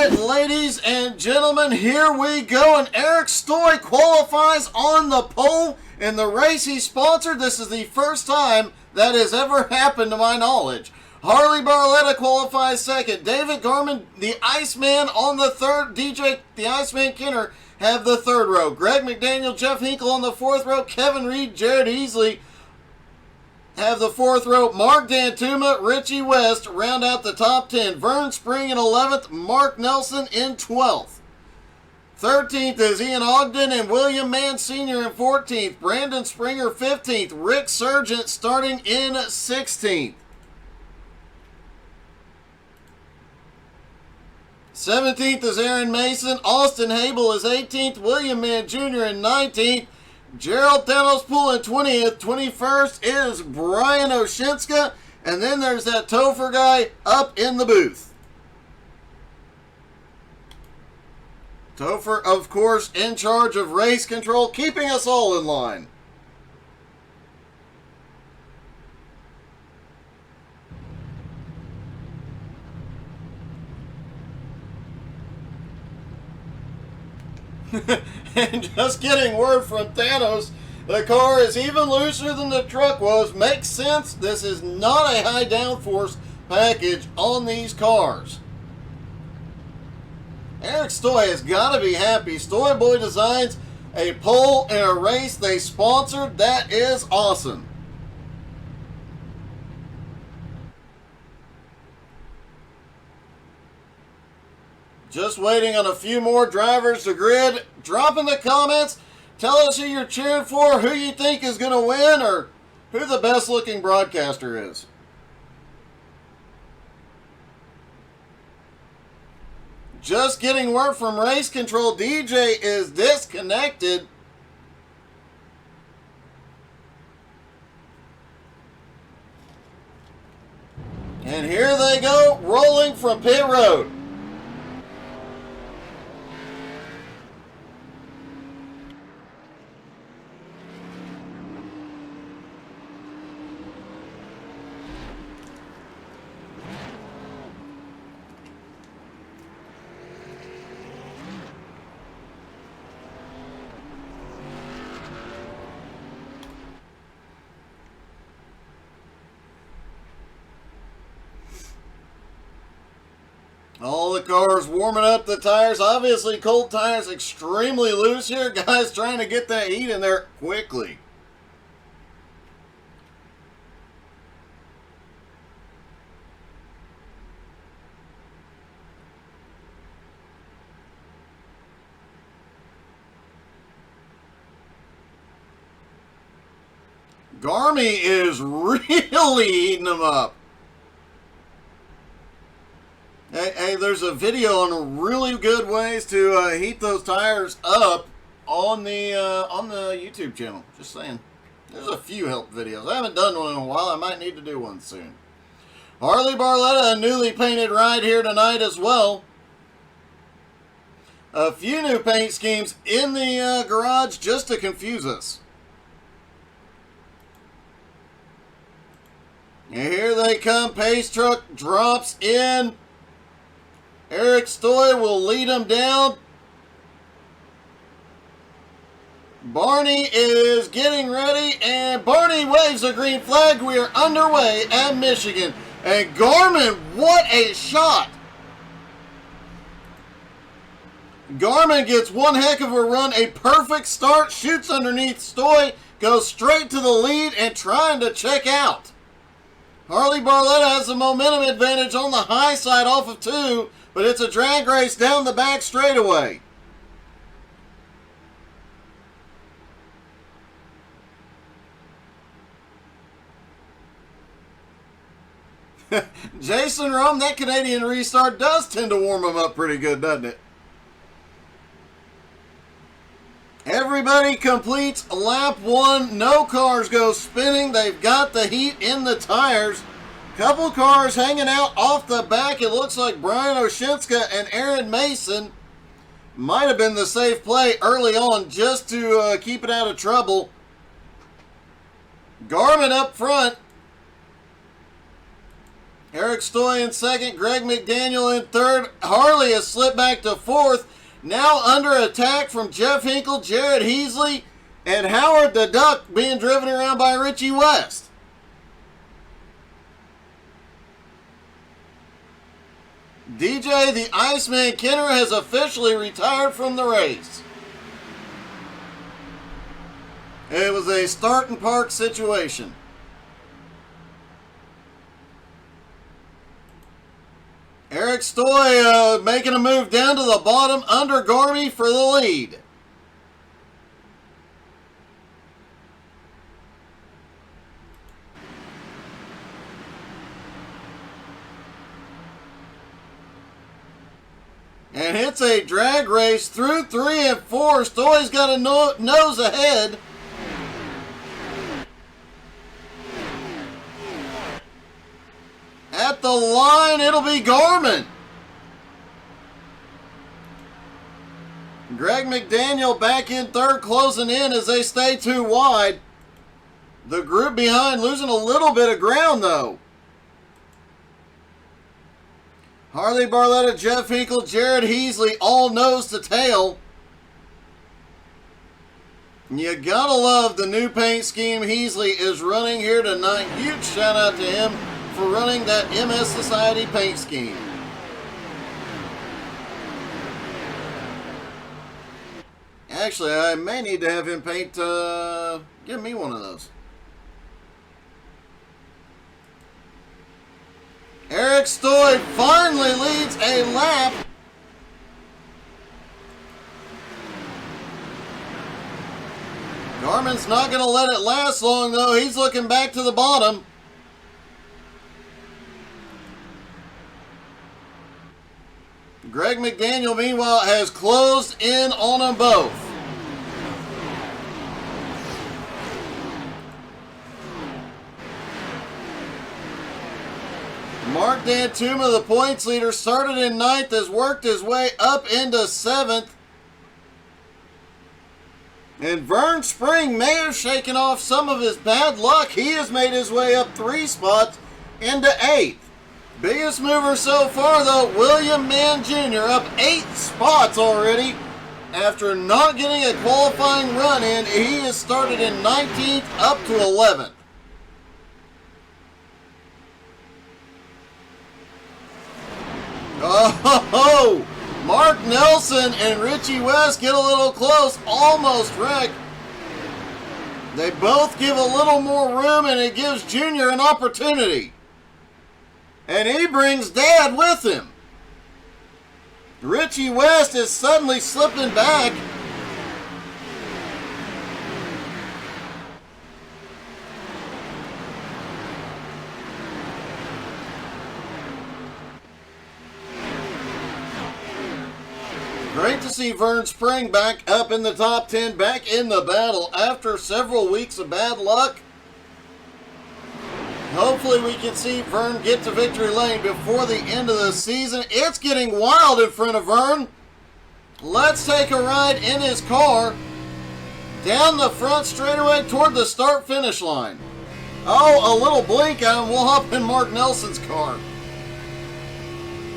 right, ladies and gentlemen, here we go. And Eric Stoy qualifies on the pole in the race he sponsored. This is the first time that has ever happened to my knowledge. Harley Barletta qualifies second. David Garman, the Iceman, on the third. DJ, the Iceman Kenner, have the third row. Greg McDaniel, Jeff Hinkle on the fourth row. Kevin Reed, Jared Easley have the fourth row. Mark Dantuma, Richie West round out the top 10. Vern Spring in 11th. Mark Nelson in 12th. 13th is Ian Ogden and William Mann Sr. in 14th. Brandon Springer 15th. Rick Sargent starting in 16th. 17th is Aaron Mason. Austin Hable is 18th. William Mann Jr. in 19th. Gerald Thanospool in 20th. 21st is Brian Oshinska. And then there's that Topher guy up in the booth. Topher, of course, in charge of race control, keeping us all in line. And just getting word from Thanos, the car is even looser than the truck was. Makes sense. This is not a high downforce package on these cars. Eric Stoy has got to be happy. Stoy Boy Designs, a pole in a race they sponsored. That is awesome. Just waiting on a few more drivers to grid. Drop in the comments. Tell us who you're cheering for, who you think is going to win, or who the best looking broadcaster is. Just getting word from Race Control. DJ is disconnected. And here they go, rolling from pit road. All the cars warming up the tires. Obviously, cold tires extremely loose here. Guys trying to get that heat in there quickly. Garmy is really heating them up. Hey, there's a video on really good ways to heat those tires up on the YouTube channel. Just saying. There's a few help videos. I haven't done one in a while. I might need to do one soon. Harley Barletta, a newly painted ride here tonight as well. A few new paint schemes in the garage just to confuse us. And here they come. Pace truck drops in. Eric Stoy will lead them down. Barney is getting ready, and Barney waves a green flag. We are underway at Michigan. And Garman, what a shot! Garman gets one heck of a run, a perfect start, shoots underneath Stoy, goes straight to the lead and trying to check out. Harley Barletta has the momentum advantage on the high side off of 2, but it's a drag race down the back straightaway. Jason Rome, that Canadian restart does tend to warm him up pretty good, doesn't it? Everybody completes lap 1. No cars go spinning. They've got the heat in the tires. Couple cars hanging out off the back. It looks like Brian Oshinska and Aaron Mason might have been the safe play early on just to keep it out of trouble. Garmin up front. Eric Stoy in second, Greg McDaniel in third. Harley has slipped back to fourth. Now under attack from Jeff Hinkle, Jared Heasley, and Howard the Duck being driven around by Richie West. DJ the Iceman Kenner has officially retired from the race. It was a start and park situation. Eric Stoy making a move down to the bottom under Gourmet for the lead. And it's a drag race through 3 and 4. Stoy's got a nose ahead. At the line, it'll be Gorman. Greg McDaniel back in third, closing in as they stay too wide. The group behind losing a little bit of ground, though. Harley Barletta, Jeff Hinkle, Jared Heasley, all nose to tail. You gotta love the new paint scheme Heasley is running here tonight. Huge shout out to him for running that MS Society paint scheme. Actually, I may need to have him paint, give me one of those. Eric Stoy finally leads a lap. Garmin's not going to let it last long, though. He's looking back to the bottom. Greg McDaniel, meanwhile, has closed in on them both. Mark Dantuma, the points leader, started in 9th, has worked his way up into 7th. And Vern Spring may have shaken off some of his bad luck. He has made his way up 3 spots into 8th. Biggest mover so far, though, William Mann Jr. up 8 spots already. After not getting a qualifying run in, he has started in 19th up to 11th. Oh, Mark Nelson and Richie West get a little close, almost wrecked. They both give a little more room, and it gives Junior an opportunity. And he brings Dad with him. Richie West is suddenly slipping back. Great to see Vern Spring back up in the top 10, back in the battle after several weeks of bad luck. Hopefully we can see Vern get to victory lane before the end of the season. It's getting wild in front of Vern. Let's take a ride in his car down the front straightaway toward the start-finish line. Oh, a little blink and we'll hop in Mark Nelson's car.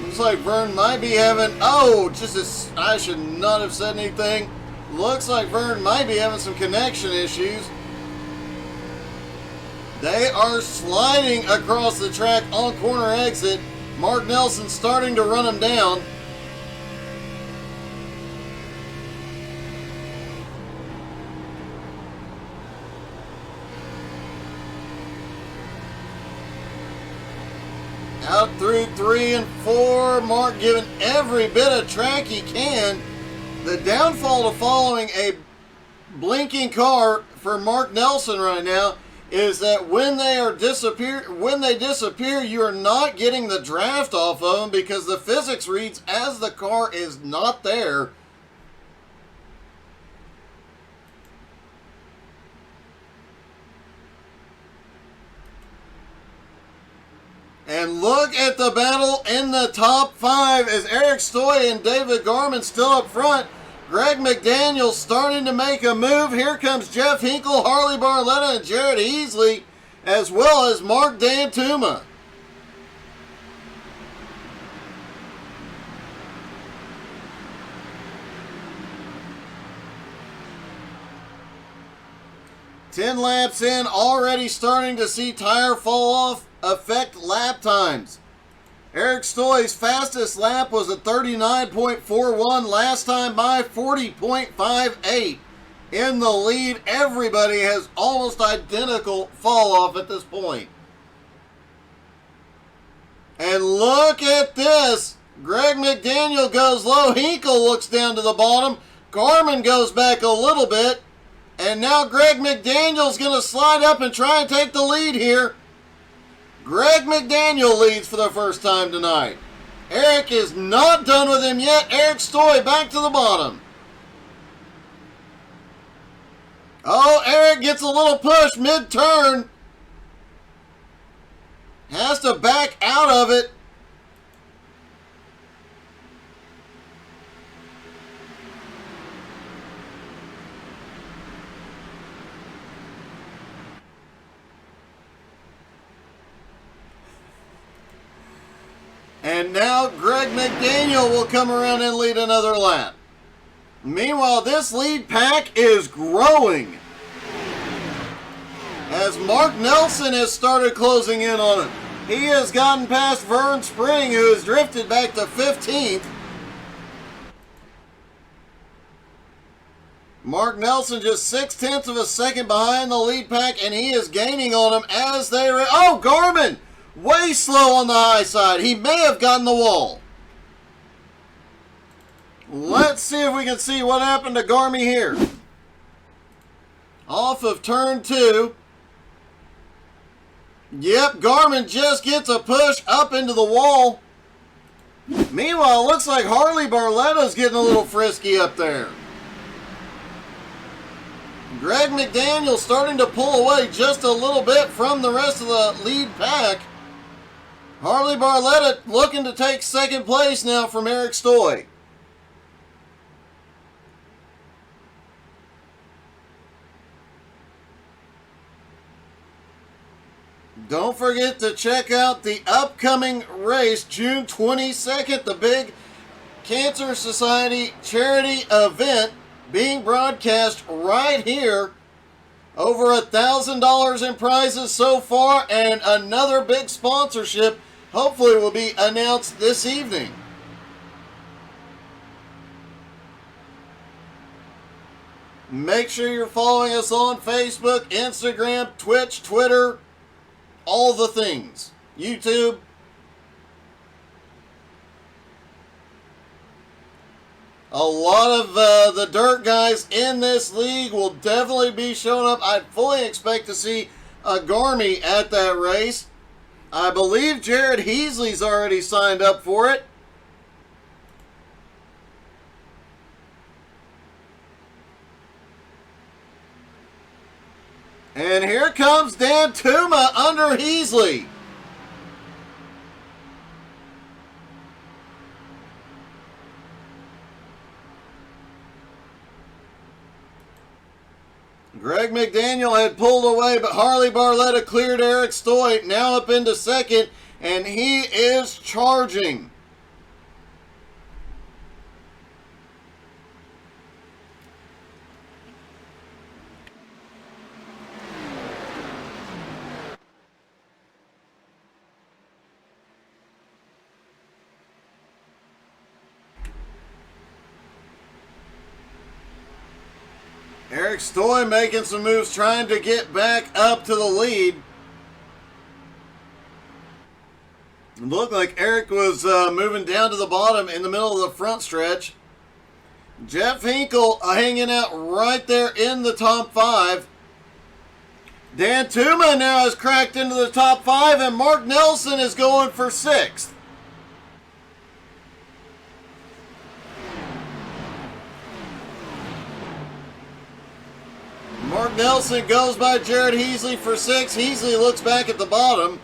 Looks like Vern might be having, I should not have said anything. Looks like Vern might be having some connection issues. They are sliding across the track on corner exit. Mark Nelson starting to run them down. Out through 3 and 4. Mark giving every bit of track he can. The downfall to following a blinking car for Mark Nelson right now is that when they disappear, you are not getting the draft off of them because the physics reads as the car is not there. And look at the battle in the top 5 as Eric Stoy and David Garman still up front. Greg McDaniel starting to make a move. Here comes Jeff Hinkle, Harley Barletta, and Jared Heasley, as well as Mark Dantuma. 10 laps in, already starting to see tire fall off affect lap times. Eric Stoy's fastest lap was a 39.41, last time by 40.58. In the lead, everybody has almost identical fall off at this point. And look at this. Greg McDaniel goes low. Hinkle looks down to the bottom. Garmin goes back a little bit. And now Greg McDaniel's going to slide up and try and take the lead here. Greg McDaniel leads for the first time tonight. Eric is not done with him yet. Eric Stoy back to the bottom. Oh, Eric gets a little push mid-turn. Has to back out of it. And now Greg McDaniel will come around and lead another lap. Meanwhile, this lead pack is growing as Mark Nelson has started closing in on him. He has gotten past Vern Spring, who has drifted back to 15th. Mark Nelson just 0.6 of a second behind the lead pack, and he is gaining on him as they... Oh, Garmin! Way slow on the high side. He may have gotten the wall. Let's see if we can see what happened to Garmy here. Off of turn 2. Yep, Garmin just gets a push up into the wall. Meanwhile, it looks like Harley Barletta's getting a little frisky up there. Greg McDaniel starting to pull away just a little bit from the rest of the lead pack. Harley Barletta looking to take second place now from Eric Stoy. Don't forget to check out the upcoming race, June 22nd, the big Cancer Society charity event being broadcast right here. Over $1,000 in prizes so far, and another big sponsorship hopefully will be announced this evening. Make sure you're following us on Facebook, Instagram, Twitch, Twitter, all the things. YouTube. A lot of the dirt guys in this league will definitely be showing up. I fully expect to see a Garmy at that race. I believe Jared Heasley's already signed up for it. And here comes Dan Tuma under Heasley. Greg McDaniel had pulled away, but Harley Barletta cleared Eric Stoy, now up into second, and he is charging. Eric Stoy making some moves, trying to get back up to the lead. It looked like Eric was moving down to the bottom in the middle of the front stretch. Jeff Hinkle hanging out right there in the top 5. Dan Tuma now has cracked into the top 5, and Mark Nelson is going for 6th. Mark Nelson goes by Jared Heasley for 6. Heasley looks back at the bottom.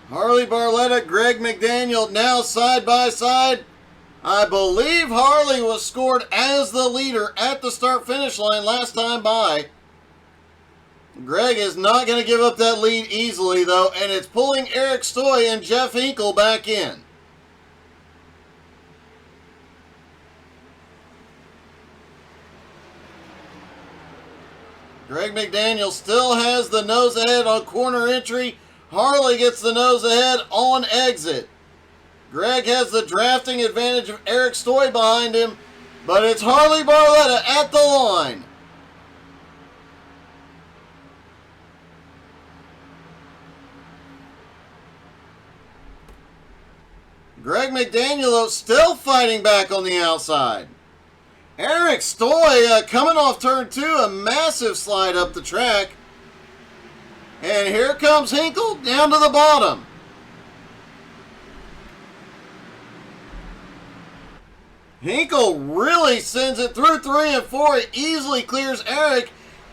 Harley Barletta, Greg McDaniel now side by side. I believe Harley was scored as the leader at the start-finish line last time by. Greg is not going to give up that lead easily, though, and it's pulling Eric Stoy and Jeff Hinkle back in. Greg McDaniel still has the nose ahead on corner entry. Harley gets the nose ahead on exit. Greg has the drafting advantage of Eric Stoy behind him, but it's Harley Barletta at the line. Greg McDaniel still fighting back on the outside. Eric Stoy coming off turn 2, a massive slide up the track. And here comes Hinkle down to the bottom. Hinkle really sends it through 3 and 4. It easily clears Eric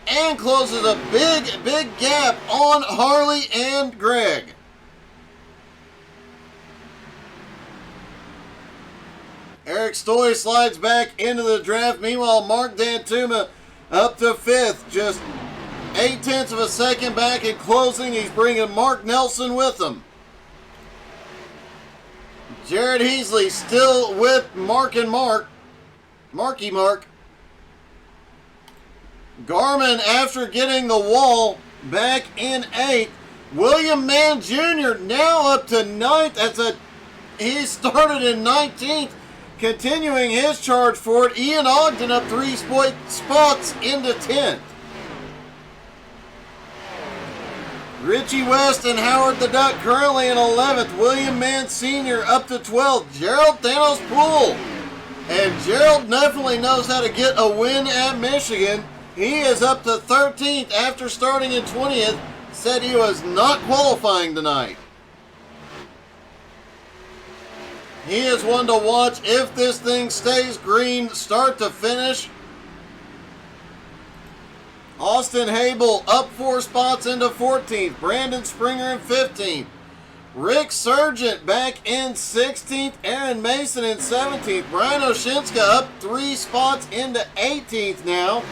and closes a big gap on Harley and Greg. Eric Stoy slides back into the draft. Meanwhile, Mark Dantuma up to 5th. Just 0.8 of a second back in closing. He's bringing Mark Nelson with him. Jared Heasley still with Marky Mark. Garmin, after getting the wall, back in 8th. William Mann Jr. now up to 9th. He started in 19th. Continuing his charge for it, Ian Ogden up 3 spots into 10th. Richie West and Howard the Duck currently in 11th. William Mann Sr. up to 12th. Gerald Thanos Poole. And Gerald definitely knows how to get a win at Michigan. He is up to 13th after starting in 20th. Said he was not qualifying tonight. He is one to watch if this thing stays green, start to finish. Austin Habel up 4 spots into 14th. Brandon Springer in 15th. Rick Sargent back in 16th. Aaron Mason in 17th. Brian Oshinska up 3 spots into 18th now.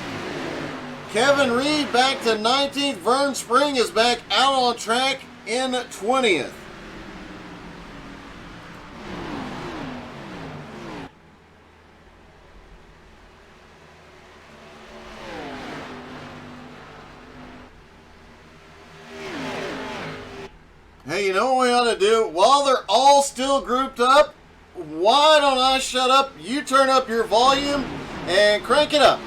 Kevin Reed back to 19th. Vern Spring is back out on track in 20th. Hey, you know what we ought to do? While they're all still grouped up, why don't I shut up? You turn up your volume and crank it up.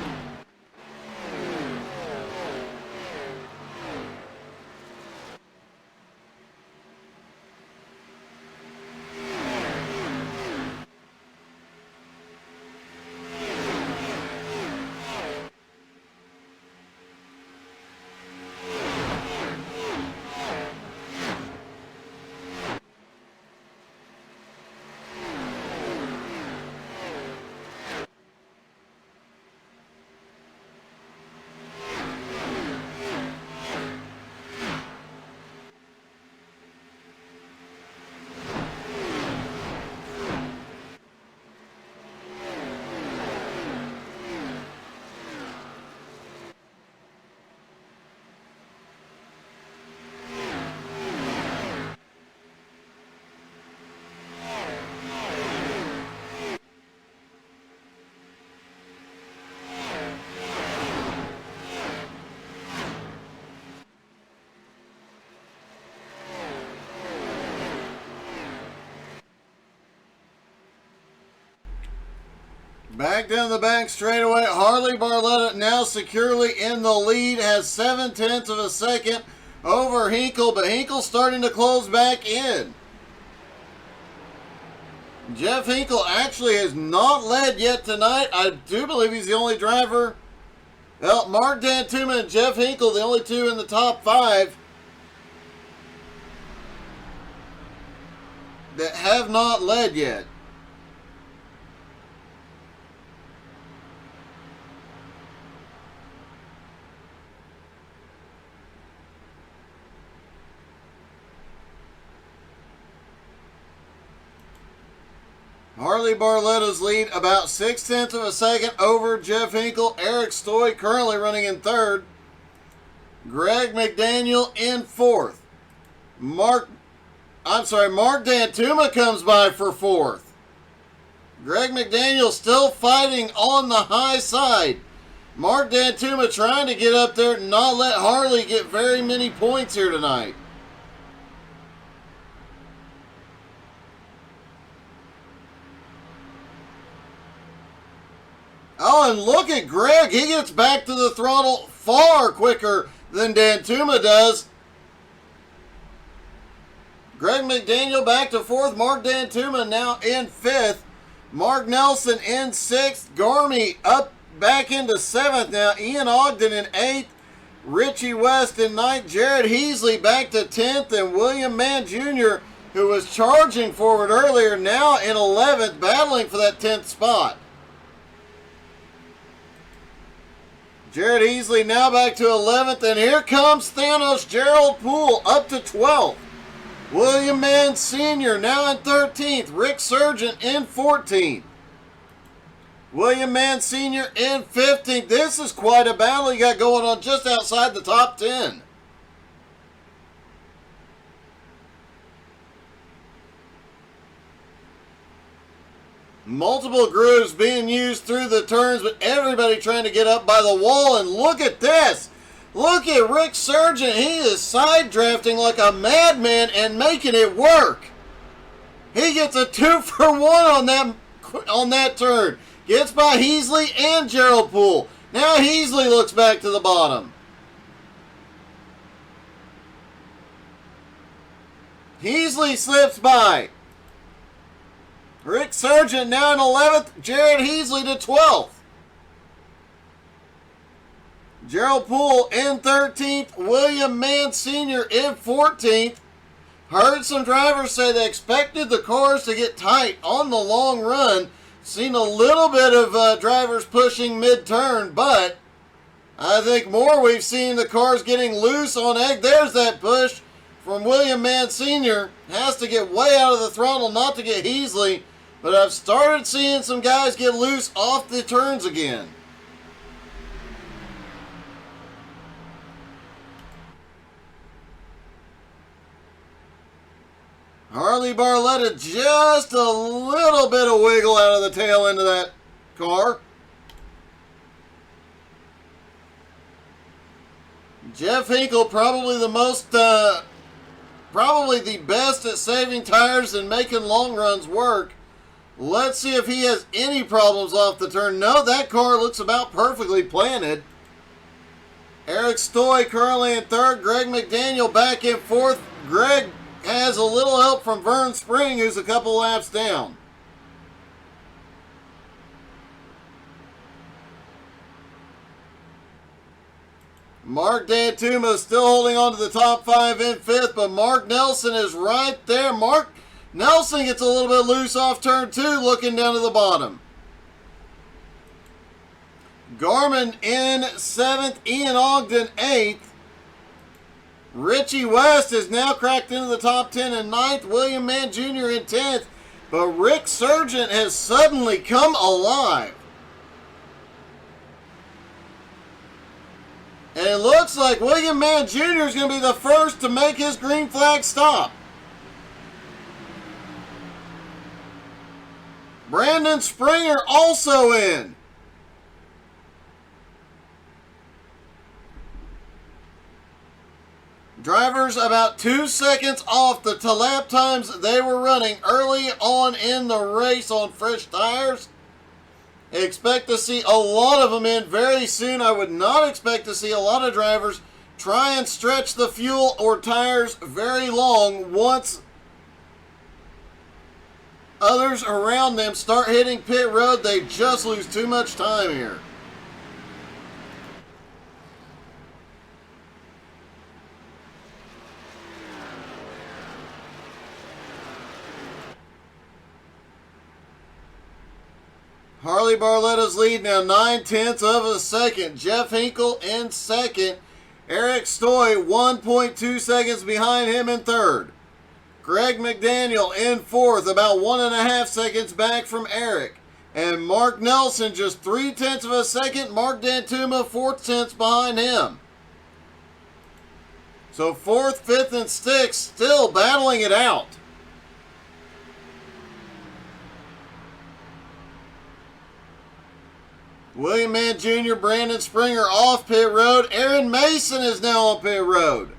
Back down the back straightaway, Harley Barletta now securely in the lead, has 0.7 of a second over Hinkle, but Hinkle starting to close back in. Jeff Hinkle actually has not led yet tonight. I do believe he's the only driver. Well, Mark Dantuma and Jeff Hinkle, the only 2 in the top 5 that have not led yet. Harley Barletta's lead about 0.6 of a second over Jeff Hinkle. Eric Stoy currently running in 3rd. Greg McDaniel in fourth. Mark Dantuma comes by for fourth. Greg McDaniel still fighting on the high side. Mark Dantuma trying to get up there and not let Harley get very many points here tonight. Oh, and look at Greg. He gets back to the throttle far quicker than Dantuma does. Greg McDaniel back to fourth. Mark Dantuma now in fifth. Mark Nelson in sixth. Gourmets up back into seventh now. Ian Ogden in eighth. Richie West in ninth. Jared Heasley back to 10th. And William Mann Jr., who was charging forward earlier, now in 11th, battling for that 10th spot. Jared Heasley now back to 11th, and here comes Thanos Gerald Poole up to 12th. William Mann Sr. now in 13th. Rick Sargent in 14th. William Mann Sr. in 15th. This is quite a battle you got going on just outside the top 10. Multiple grooves being used through the turns, but everybody trying to get up by the wall. And look at this. Look at Rick Sargent. He is side drafting like a madman and making it work. He gets a 2-for-1 on that turn. Gets by Heasley and Gerald Poole. Now Heasley looks back to the bottom. Heasley slips by. Rick Sargent now in 11th. Jared Heasley to 12th. Gerald Poole in 13th. William Mann Sr. in 14th. Heard some drivers say they expected the cars to get tight on the long run. Seen a little bit of drivers pushing mid-turn, but I think more we've seen the cars getting loose on egg. There's that push from William Mann Sr. Has to get way out of the throttle not to get Heasley. But I've started seeing some guys get loose off the turns again. Harley Barletta just a little bit of wiggle out of the tail end of that car. Jeff Hinkle probably the best at saving tires and making long runs work. Let's see if he has any problems off the turn. No, that car looks about perfectly planted. Eric Stoy currently in third. Greg McDaniel back in fourth. Greg has a little help from Vern Spring, who's a couple laps down. Mark Dantuma still holding on to the top 5 in fifth, but Mark Nelson is right there. Mark Nelson gets a little bit loose off turn 2, looking down to the bottom. Garmin in 7th, Ian Ogden 8th. Richie West has now cracked into the top 10 in 9th. William Mann Jr. in 10th. But Rick Sargent has suddenly come alive. And it looks like William Mann Jr. is going to be the first to make his green flag stop. Brandon Springer also in. Drivers about 2 seconds off the lap times they were running early on in the race on fresh tires. Expect to see a lot of them in very soon. I would not expect to see a lot of drivers try and stretch the fuel or tires very long once others around them start hitting pit road. They just lose too much time here. Harley Barletta's lead now 9/10 of a second. Jeff Hinkle in second. Eric Stoy 1.2 seconds behind him in third. Greg McDaniel in fourth, about 1.5 seconds back from Eric. And Mark Nelson just 0.3 of a second. Mark Dantuma 0.4 behind him. So 4th, 5th, and 6th still battling it out. William Mann Jr., Brandon Springer off pit road. Aaron Mason is now on pit road.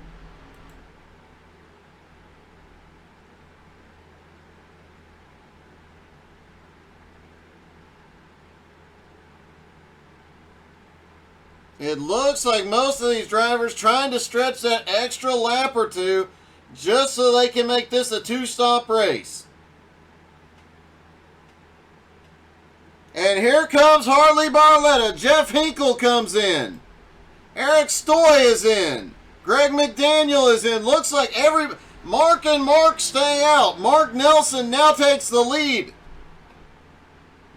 It looks like most of these drivers trying to stretch that extra lap or two just so they can make this a 2-stop race. And here comes Harley Barletta. Jeff Hinkle comes in. Eric Stoy is in. Greg McDaniel is in. Looks like Mark and Mark stay out. Mark Nelson now takes the lead.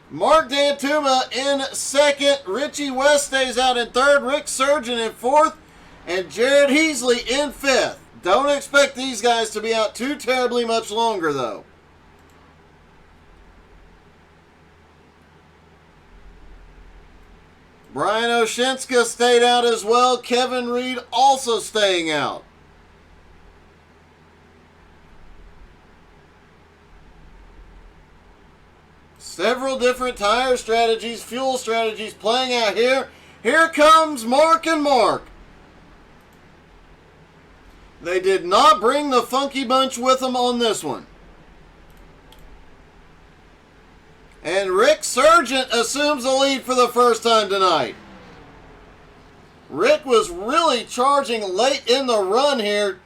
Mark Dantuma in 2nd. Richie West stays out in 3rd. Rick Surgeon in 4th. And Jared Heasley in 5th. Don't expect these guys to be out too terribly much longer, though. Brian Oshinska stayed out as well. Kevin Reed also staying out. Several different tire strategies, fuel strategies playing out here. Here comes Mark and Mark. They did not bring the Funky Bunch with them on this one. And Rick Sargent assumes the lead for the first time tonight. Rick was really charging late in the run here.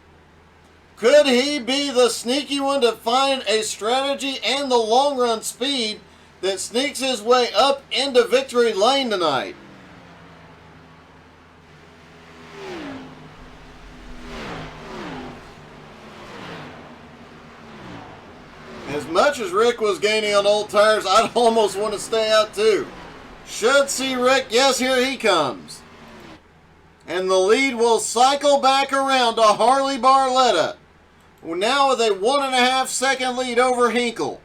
Could he be the sneaky one to find a strategy and the long run speed that sneaks his way up into victory lane tonight? As much as Rick was gaining on old tires, I'd almost want to stay out too. Should see Rick. Yes, here he comes. And the lead will cycle back around to Harley Barletta. Now with a 1.5 second lead over Hinkle.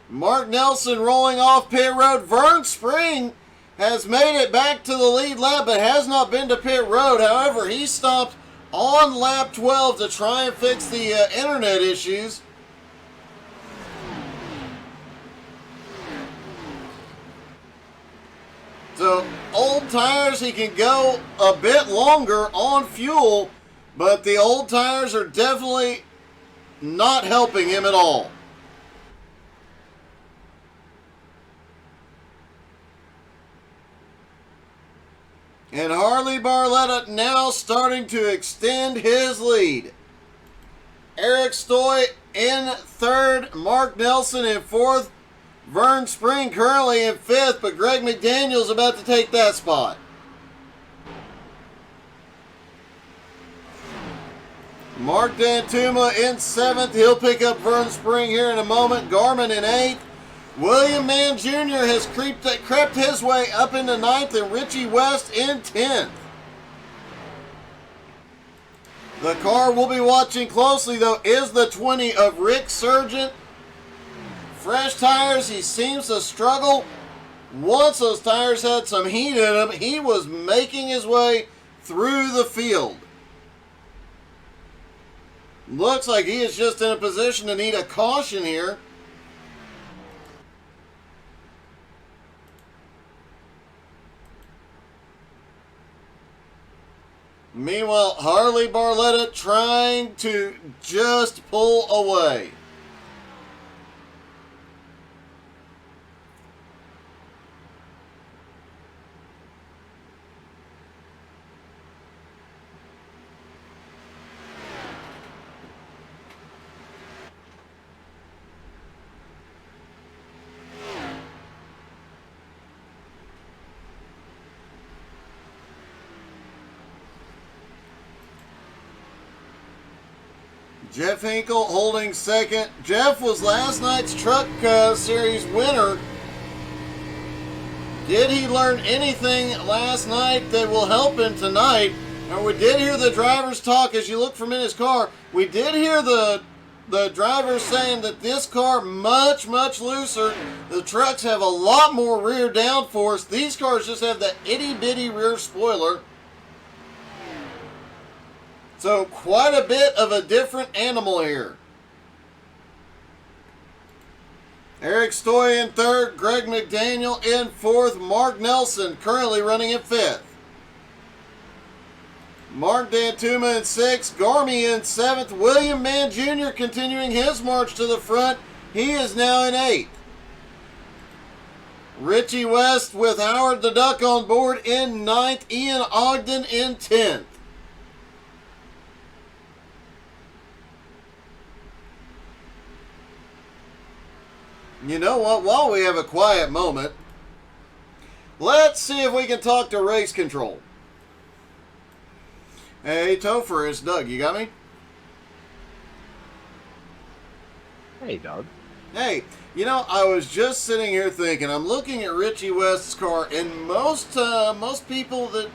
Mark Nelson rolling off pit road. Vern Spring has made it back to the lead lap but has not been to pit road. However, he stopped on lap 12 to try and fix the internet issues. So, old tires, he can go a bit longer on fuel, but the old tires are definitely not helping him at all. And Harley Barletta now starting to extend his lead. Eric Stoy in 3rd, Mark Nelson in 4th, Vern Spring currently in 5th, but Greg McDaniel's about to take that spot. Mark Dantuma in 7th. He'll pick up Vern Spring here in a moment. Garmin in 8th. William Mann Jr. has crept his way up into 9th, and Richie West in 10th. The car we'll be watching closely, though, is the 20 of Rick Sargent. Fresh tires, he seems to struggle. Once those tires had some heat in them, he was making his way through the field. Looks like he is just in a position to need a caution here. Meanwhile, Harley Barletta trying to just pull away. Jeff Hinkle holding 2nd. Jeff was last night's Truck Series winner. Did he learn anything last night that will help him tonight? And we did hear the drivers talk as you look from in his car. We did hear the drivers saying that this car much looser. The trucks have a lot more rear downforce. These cars just have that itty bitty rear spoiler. So quite a bit of a different animal here. Eric Stoy in third, Greg McDaniel in fourth, Mark Nelson currently running in fifth. Mark Dantuma in sixth, Gourmets in seventh, William Mann Jr. continuing his march to the front. He is now in eighth. Richie West with Howard the Duck on board in ninth, Ian Ogden in 10th. You know what? While we have a quiet moment, let's see if we can talk to race control. Hey, Topher, it's Doug. You got me? Hey, Doug. Hey, you know, I was just sitting here thinking, I'm looking at Richie West's car, and most people that,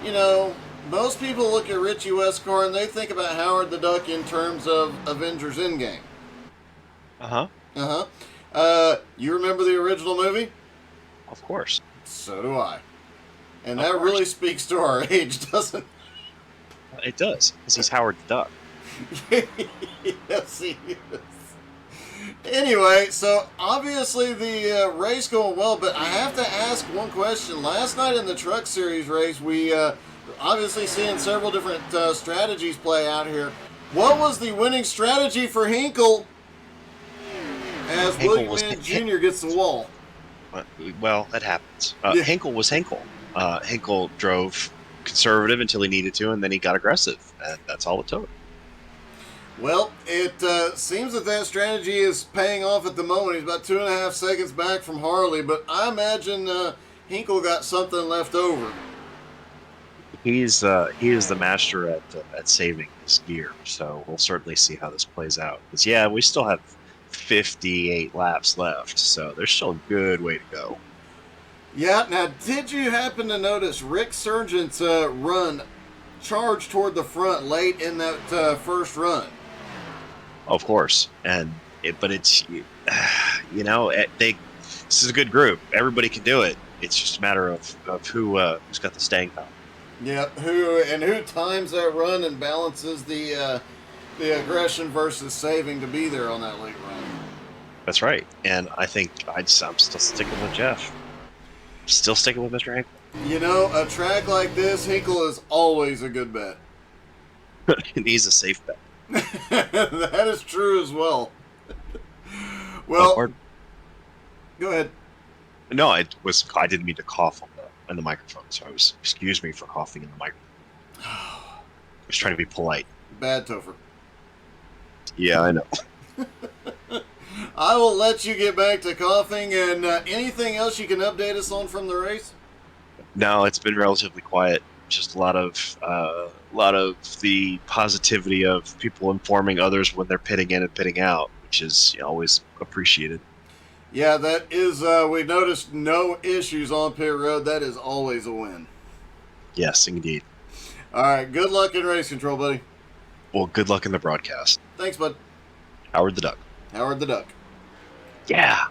you know, most people look at Richie West's car and they think about Howard the Duck in terms of Avengers Endgame. Uh-huh. You remember the original movie? Of course. So do I. And that really speaks to our age, doesn't it? It does, because he's Howard the Duck. Yes, he is. Anyway, so obviously the race going well, but I have to ask one question. Last night in the Truck Series race, we obviously seeing several different strategies play out here. What was the winning strategy for Hinkle as William Mann Jr. gets the wall? Well, that happens. Yeah. Hinkle was Hinkle. Hinkle drove conservative until he needed to, and then he got aggressive, and that's all it took. Well, it seems that strategy is paying off at the moment. He's about 2.5 seconds back from Harley, but I imagine Hinkle got something left over. He is the master at saving his gear, so we'll certainly see how this plays out. Because yeah, we still have 58 laps left, so there's still a good way to go. Yeah. Now, did you happen to notice Rick Sargent's run charge toward the front late in that first run? Of course, but it's this is a good group. Everybody can do it. It's just a matter of who's got the staying power. Yeah, who times that run and balances the aggression versus saving to be there on that late run. That's right, and I think I'm still sticking with Jeff. Still sticking with Mr. Hinkle. You know, a track like this, Hinkle is always a good bet. He's a safe bet. That is true as well. Well, go ahead. No, I didn't mean to cough on the microphone, so excuse me for coughing in the microphone. I was trying to be polite. Bad Topher. Yeah, I know. I will let you get back to coughing, and anything else you can update us on from the race? No, it's been relatively quiet. Just a lot of the positivity of people informing others when they're pitting in and pitting out, which is always appreciated. Yeah, that is. We noticed no issues on pit road. That is always a win. Yes, indeed. All right. Good luck in race control, buddy. Well, good luck in the broadcast. Thanks, bud. Howard the Duck. Howard the Duck. Yeah.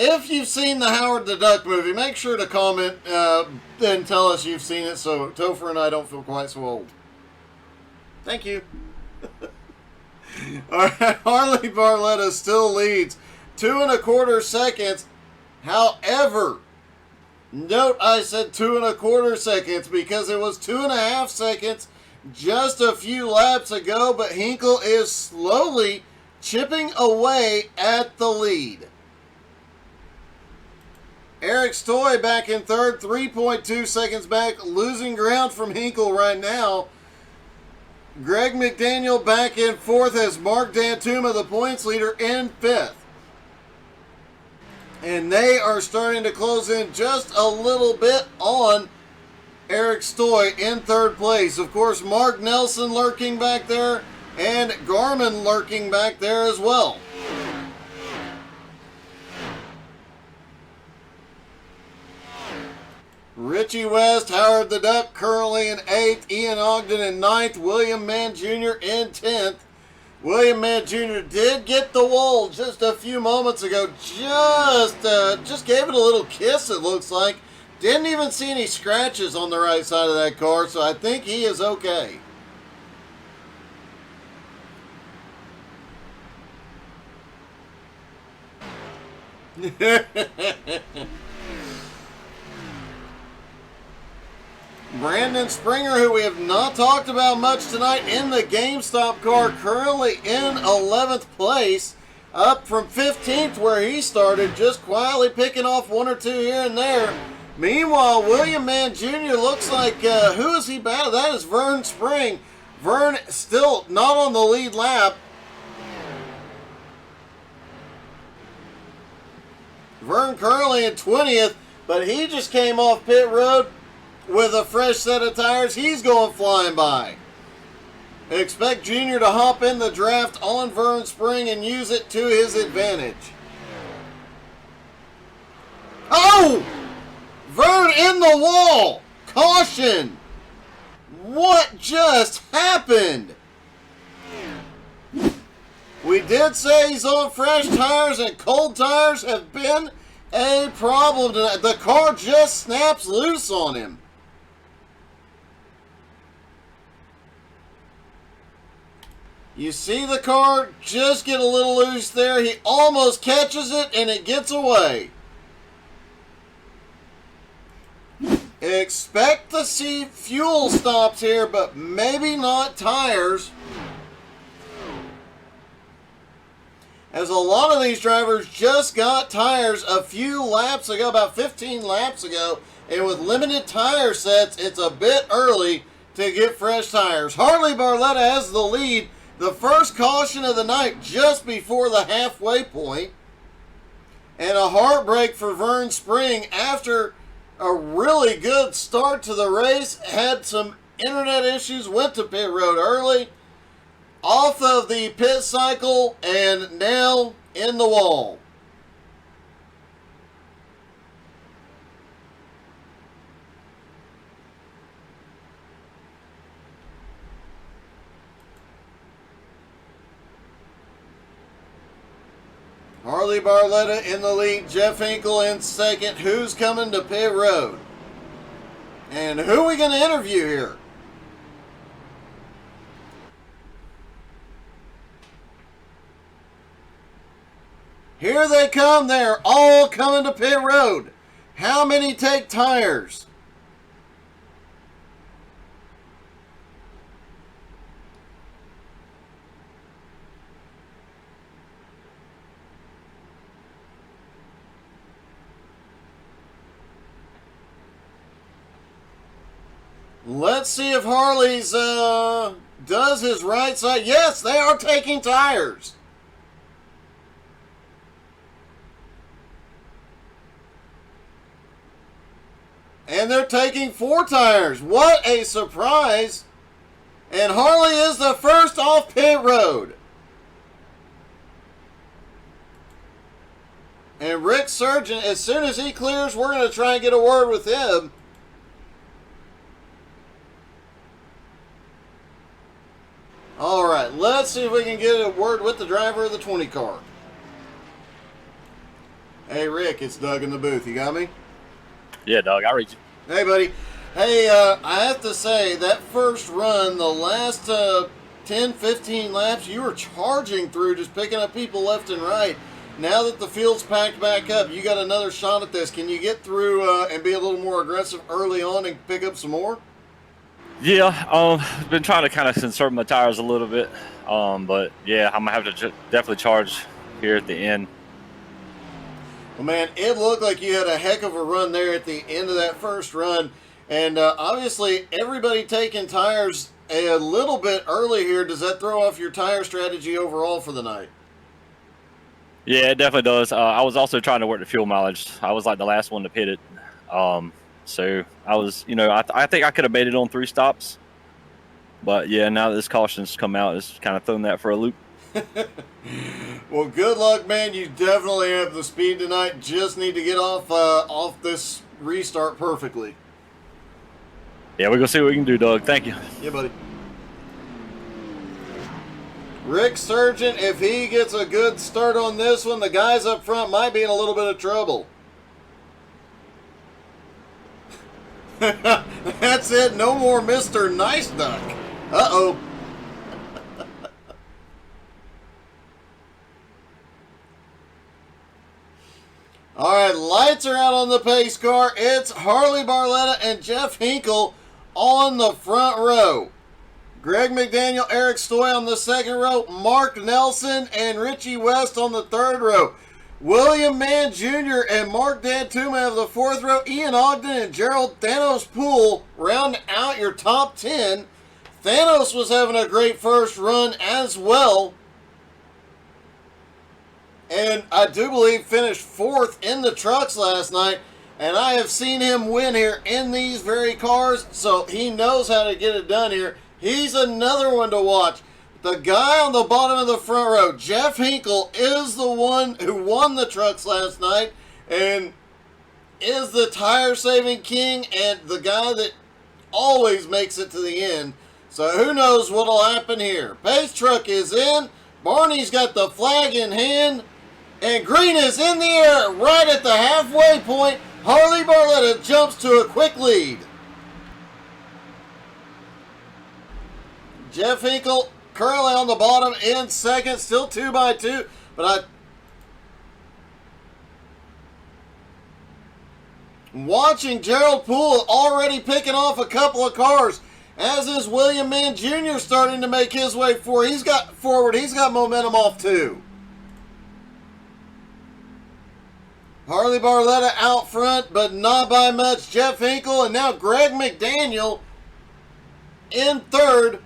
If you've seen the Howard the Duck movie, make sure to comment and tell us you've seen it so Topher and I don't feel quite so old. Thank you. All right, Harley Barletta still leads 2.25 seconds. However, note I said 2.25 seconds because it was 2.5 seconds just a few laps ago, but Hinkle is slowly chipping away at the lead. Eric Stoy back in third, 3.2 seconds back, losing ground from Hinkle right now. Greg McDaniel back in fourth as Mark Dantuma, the points leader, in fifth. And they are starting to close in just a little bit on Eric Stoy in third place. Of course, Mark Nelson lurking back there and Garmin lurking back there as well. Richie West, Howard the Duck currently in 8th, Ian Ogden in 9th, William Mann Jr. in 10th. William Mann Jr. did get the wall just a few moments ago. Just gave it a little kiss, it looks like. Didn't even see any scratches on the right side of that car, so I think he is okay. Brandon Springer, who we have not talked about much tonight, in the GameStop car, currently in 11th place, up from 15th where he started, just quietly picking off one or two here and there. Meanwhile, William Mann Jr. looks like, who is he battling? That is Vern Spring. Vern still not on the lead lap. Vern currently in 20th, but he just came off pit road with a fresh set of tires. He's going flying by. Expect Junior to hop in the draft on Vern Spring and use it to his advantage. Oh! Vern in the wall! Caution! What just happened? We did say he's on fresh tires, and cold tires have been a problem tonight. The car just snaps loose on him. You see the car just get a little loose there. He almost catches it, and it gets away. Expect to see fuel stops here, but maybe not tires. As a lot of these drivers just got tires a few laps ago, about 15 laps ago, and with limited tire sets, it's a bit early to get fresh tires. Harley Barletta has the lead. The first caution of the night just before the halfway point. And a heartbreak for Vern Spring after a really good start to the race. Had some internet issues, went to pit road early. Off of the pit cycle, and now in the wall. Harley Barletta in the lead, Jeff Hinkle in second. Who's coming to pit road? And who are we going to interview here? Here they come. They're all coming to pit road. How many take tires? Let's see if Harley's does his right side. Yes, they are taking tires. And they're taking 4 tires. What a surprise. And Harley is the first off pit road. And Rick Surgeon, as soon as he clears, we're going to try and get a word with him. All right, let's see if we can get a word with the driver of the 20 car. Hey, Rick, it's Doug in the booth. You got me? Yeah, Doug, I read you. Hey, buddy. Hey, I have to say, that first run, the last 10, 15 laps, you were charging through, just picking up people left and right. Now that the field's packed back up, you got another shot at this. Can you get through and be a little more aggressive early on and pick up some more? Yeah, I've been trying to kind of conserve my tires a little bit. But, yeah, I'm going to have to definitely charge here at the end. Well, man, it looked like you had a heck of a run there at the end of that first run. And obviously, everybody taking tires a little bit early here. Does that throw off your tire strategy overall for the night? Yeah, it definitely does. I was also trying to work the fuel mileage. I was like the last one to pit it. So I was, I think I could have made it on 3 stops. But, yeah, now that this caution's come out, it's kind of thrown that for a loop. Well, good luck, man. You definitely have the speed tonight. Just need to get off this restart perfectly. Yeah, we're going to see what we can do, Doug. Thank you. Yeah, buddy. Rick Surgeon, if he gets a good start on this one, the guys up front might be in a little bit of trouble. That's it. No more Mr. Nice Duck. Uh-oh. All right, lights are out on the pace car. It's Harley Barletta and Jeff Hinkle on the front row. Greg McDaniel, Eric Stoy on the second row. Mark Nelson and Richie West on the third row. William Mann Jr. and Mark Dantuma have the fourth row. Ian Ogden and Gerald Thanos Poole round out your top 10. Thanos was having a great first run as well. And I do believe finished fourth in the trucks last night. And I have seen him win here in these very cars. So he knows how to get it done here. He's another one to watch. The guy on the bottom of the front row, Jeff Hinkle, is the one who won the trucks last night. And is the tire-saving king and the guy that always makes it to the end. So who knows what will happen here. Pace truck is in. Barney's got the flag in hand. And green is in the air right at the halfway point. Harley Barletta jumps to a quick lead. Jeff Hinkle currently on the bottom in second, still 2 by 2. But I'm watching Gerald Poole already picking off a couple of cars, as is William Mann Jr. starting to make his way forward. He's got momentum off too. Harley Barletta out front, but not by much. Jeff Hinkle and now Greg McDaniel in third.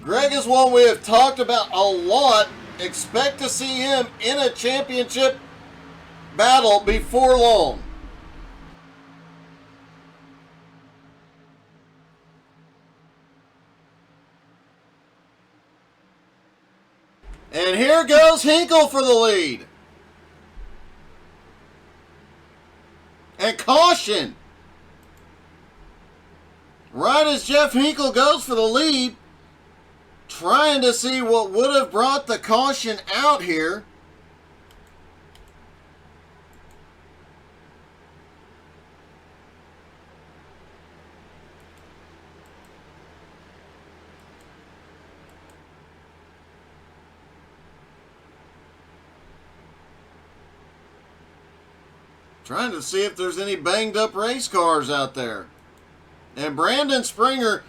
Greg is one we have talked about a lot. Expect to see him in a championship battle before long. And here goes Hinkle for the lead. And caution. Right as Jeff Hinkle goes for the lead, trying to see what would have brought the caution out here. Trying to see if there's any banged up race cars out there. And Brandon Springer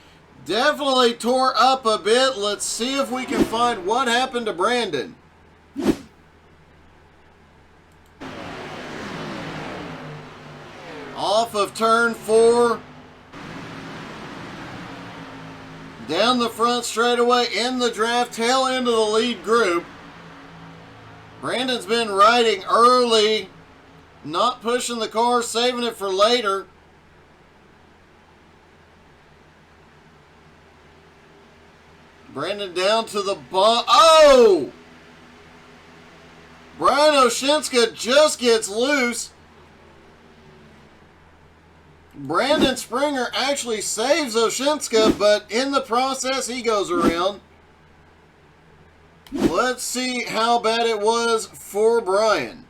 definitely tore up a bit. Let's see if we can find what happened to Brandon. Off of turn 4. Down the front straightaway in the draft, tail end of the lead group. Brandon's been riding early. Not pushing the car, saving it for later. Brandon down to the bottom. Oh! Brian Oshinska just gets loose. Brandon Springer actually saves Oshinska, but in the process he goes around. Let's see how bad it was for Brian.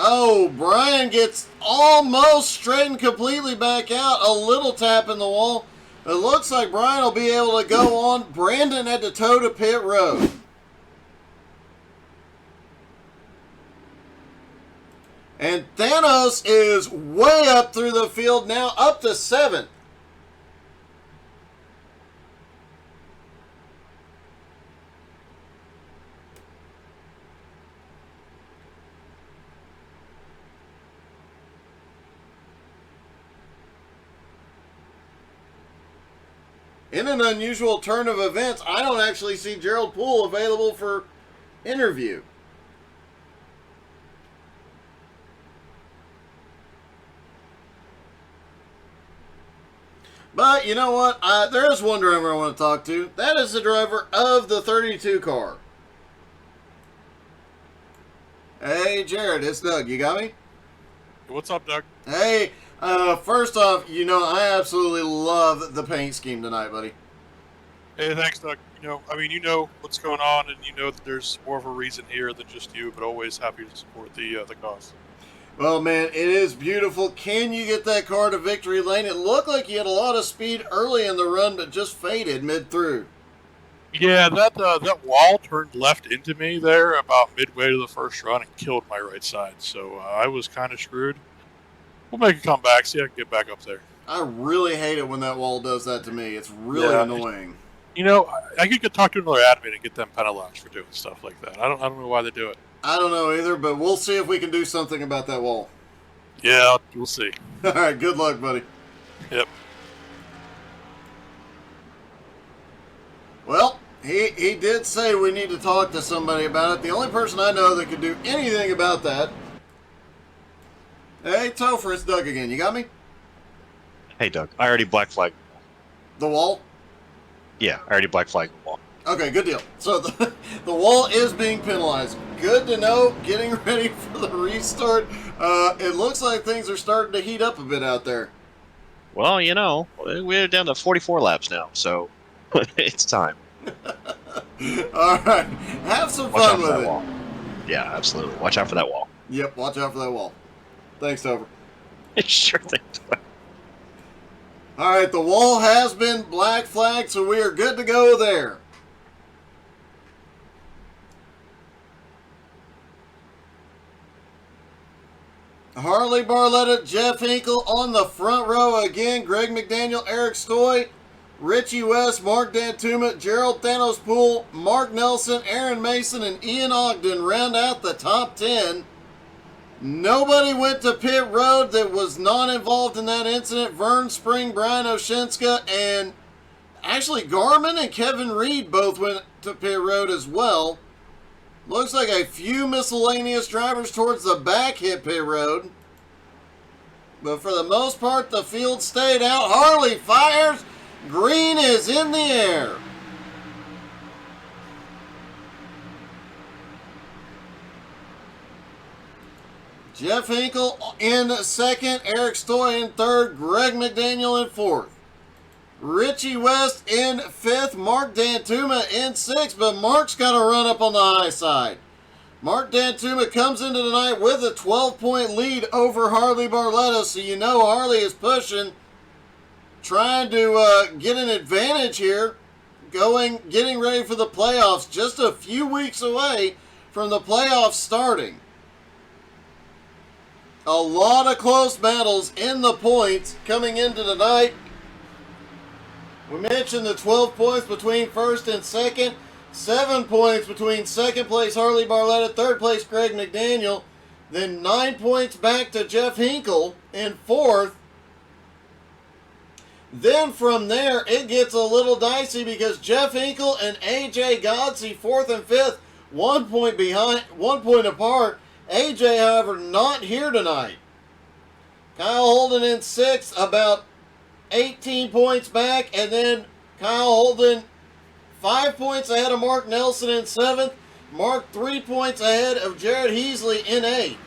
Oh, Brian gets almost straightened completely back out. A little tap in the wall. It looks like Brian will be able to go on. Brandon had to tow to pit road. And Thanos is way up through the field now, up to 7th. In an unusual turn of events, I don't actually see Gerald Poole available for interview. But you know what? There is one driver I want to talk to. That is the driver of the 32 car. Hey, Jared, it's Doug. You got me? What's up, Doug? Hey, First off, I absolutely love the paint scheme tonight, buddy. Hey, thanks, Doug. You know what's going on, and you know that there's more of a reason here than just you, but always happy to support the cause. Well, man, it is beautiful. Can you get that car to victory lane? It looked like you had a lot of speed early in the run, but just faded mid-through. Yeah, that wall turned left into me there about midway to the first run and killed my right side, so I was kind of screwed. We'll make a comeback, see if I can get back up there. I really hate it when that wall does that to me. It's really annoying. I could talk to another admin and get them penalized for doing stuff like that. I don't know why they do it. I don't know either, but we'll see if we can do something about that wall. Yeah, we'll see. All right, good luck, buddy. Yep. Well, he did say we need to talk to somebody about it. The only person I know that could do anything about that. Hey, Topher, it's Doug again. You got me? Hey, Doug. I already black flagged The wall? Yeah, I already black flagged the wall. Okay, good deal. So the wall is being penalized. Good to know. Getting ready for the restart. It looks like things are starting to heat up a bit out there. Well, we're down to 44 laps now, so it's time. All right. Have some Watch out fun for with that it. wall. Yeah, absolutely. Watch out for that wall. Yep, watch out for that wall. Thanks, Topher. Sure thing. All right, the wall has been black flagged, so we are good to go there. Harley Barletta, Jeff Hinkle on the front row again. Greg McDaniel, Eric Stoy, Richie West, Mark Dantuma, Gerald Thanos Poole, Mark Nelson, Aaron Mason, and Ian Ogden round out the top 10. Nobody went to pit road that was not involved in that incident. Vern Spring, Brian Oshinska, and actually Garmin and Kevin Reed both went to pit road as well. Looks like a few miscellaneous drivers towards the back hit pit road. But for the most part, the field stayed out. Harley fires. Green is in the air. Jeff Hinkle in second, Eric Stoy in third, Greg McDaniel in fourth. Richie West in fifth, Mark Dantuma in sixth, but Mark's got to run up on the high side. Mark Dantuma comes into tonight with a 12-point lead over Harley Barletta, so Harley is pushing, trying to get an advantage here, getting ready for the playoffs, just a few weeks away from the playoffs starting. A lot of close battles in the points coming into tonight. We mentioned the 12 points between first and second. 7 points between second place Harley Barletta, third place Greg McDaniel. Then 9 points back to Jeff Hinkle in fourth. Then from there, it gets a little dicey because Jeff Hinkle and AJ Godsey, fourth and fifth, 1 point behind, 1 point apart. AJ, however, not here tonight. Kyle Holden in sixth, about 18 points back, and then Kyle Holden 5 points ahead of Mark Nelson in seventh. Mark 3 points ahead of Jared Heasley in eighth.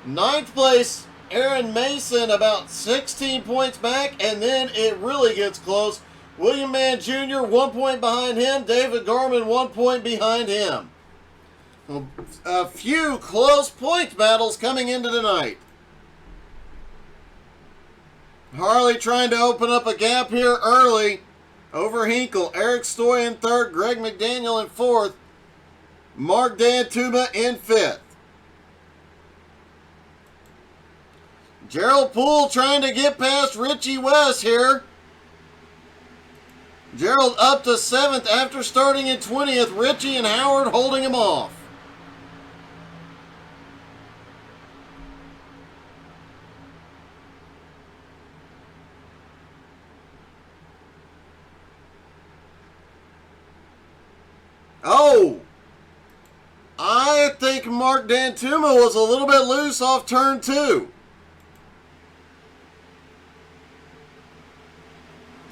Ninth place, Aaron Mason about 16 points back, and then it really gets close. William Mann Jr. 1 point behind him. David Garman 1 point behind him. A few close points battles coming into tonight. Harley trying to open up a gap here early over Hinkle. Eric Stoy in third, Greg McDaniel in fourth, Mark Dantuma in fifth. Gerald Poole trying to get past Richie West here. Gerald up to seventh after starting in 20th. Richie and Howard holding him off. Oh, I think Mark Dantuma was a little bit loose off turn 2.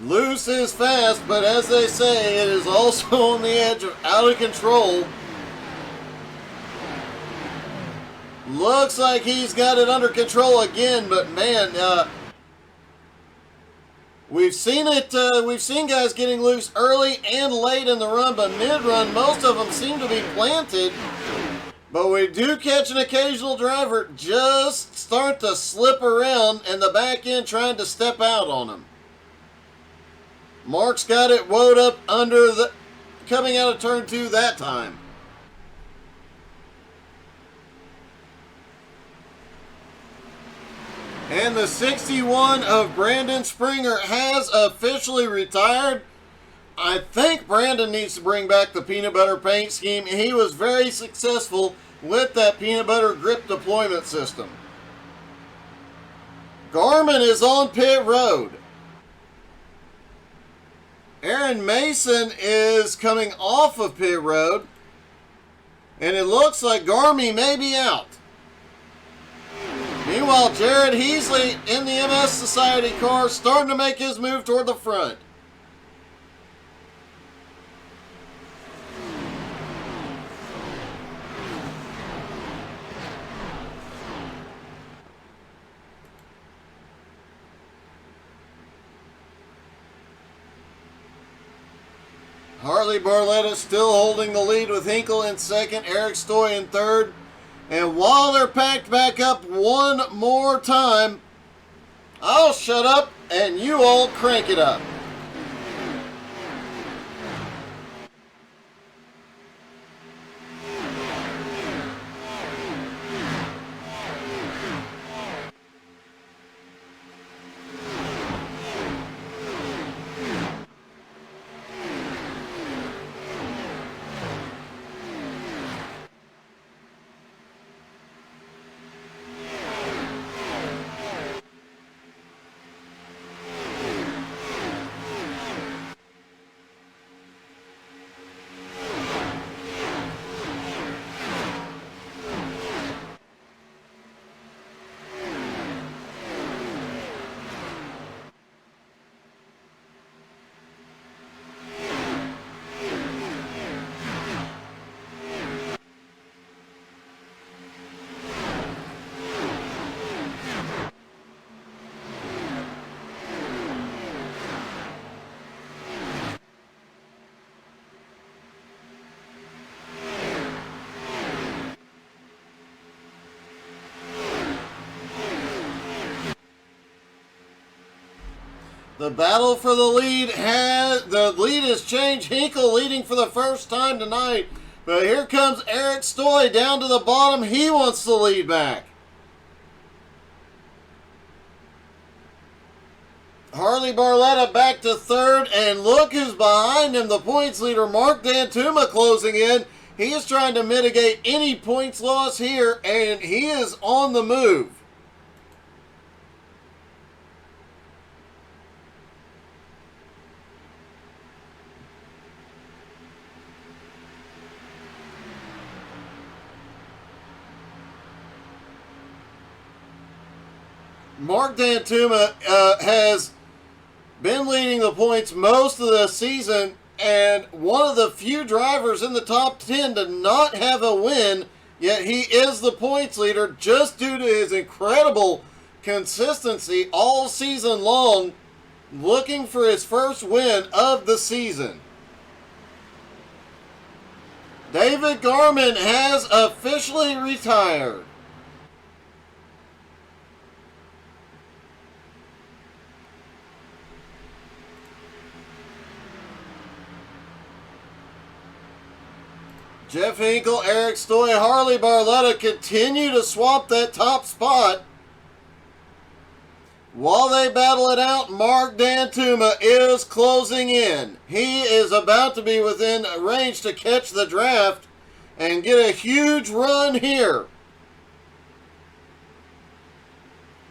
Loose is fast, but as they say, it is also on the edge of out of control. Looks like he's got it under control again, but man, We've seen it. We've seen guys getting loose early and late in the run, but mid-run, most of them seem to be planted. But we do catch an occasional driver just start to slip around in the back end trying to step out on him. Mark's got it woed up under the coming out of turn 2 that time. And the 61 of Brandon Springer has officially retired. I think Brandon needs to bring back the peanut butter paint scheme. He was very successful with that peanut butter grip deployment system. Garmin is on pit road. Aaron Mason is coming off of pit road. And it looks like Garmin may be out. Meanwhile, Jared Heasley in the MS Society car starting to make his move toward the front. Harley Barletta still holding the lead with Hinkle in second, Eric Stoy in third. And while they're packed back up one more time, I'll shut up and you all crank it up. The battle for the lead has changed. Hinkle leading for the first time tonight. But here comes Eric Stoy down to the bottom. He wants the lead back. Harley Barletta back to third. And look who's behind him. The points leader, Mark Dantuma, closing in. He is trying to mitigate any points loss here. And he is on the move. Mark Dantuma has been leading the points most of the season and one of the few drivers in the top 10 to not have a win, yet he is the points leader just due to his incredible consistency all season long, looking for his first win of the season. David Garmin has officially retired. Jeff Hinkle, Eric Stoy, Harley Barletta continue to swap that top spot. While they battle it out, Mark Dantuma is closing in. He is about to be within range to catch the draft and get a huge run here.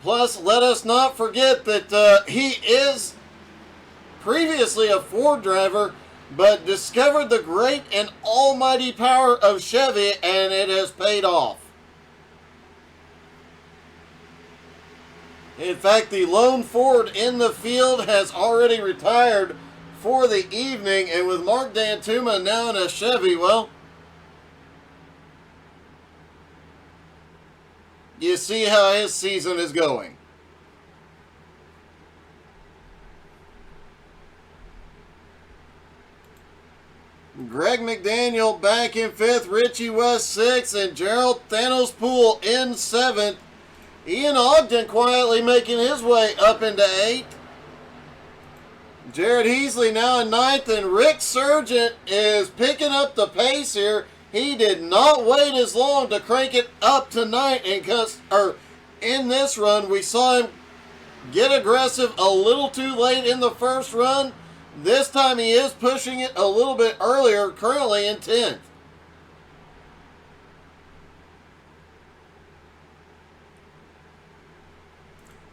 Plus, let us not forget that he is previously a Ford driver, but discovered the great and almighty power of Chevy, and it has paid off. In fact, the lone Ford in the field has already retired for the evening, and with Mark Dantuma now in a Chevy, well, you see how his season is going. Greg McDaniel back in 5th, Richie West 6th, and Gerald Thanos Poole in 7th. Ian Ogden quietly making his way up into 8th. Jared Heasley now in 9th, and Rick Sargent is picking up the pace here. He did not wait as long to crank it up to 9th, and in this run, we saw him get aggressive a little too late in the first run. This time he is pushing it a little bit earlier, currently in 10th.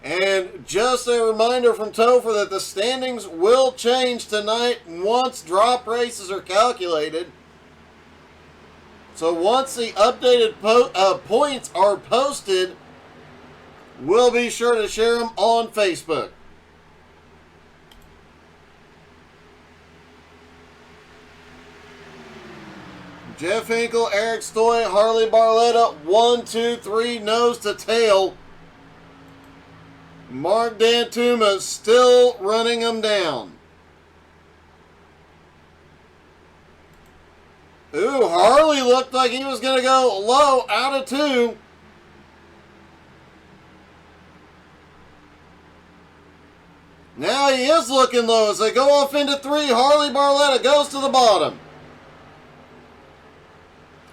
And just a reminder from Topher that the standings will change tonight once drop races are calculated. So once the updated points are posted, we'll be sure to share them on Facebook. Jeff Hinkle, Eric Stoy, Harley Barletta, 1, 2, 3, nose to tail. Mark Dantuma still running them down. Ooh, Harley looked like he was going to go low out of 2. Now he is looking low as they go off into 3. Harley Barletta goes to the bottom.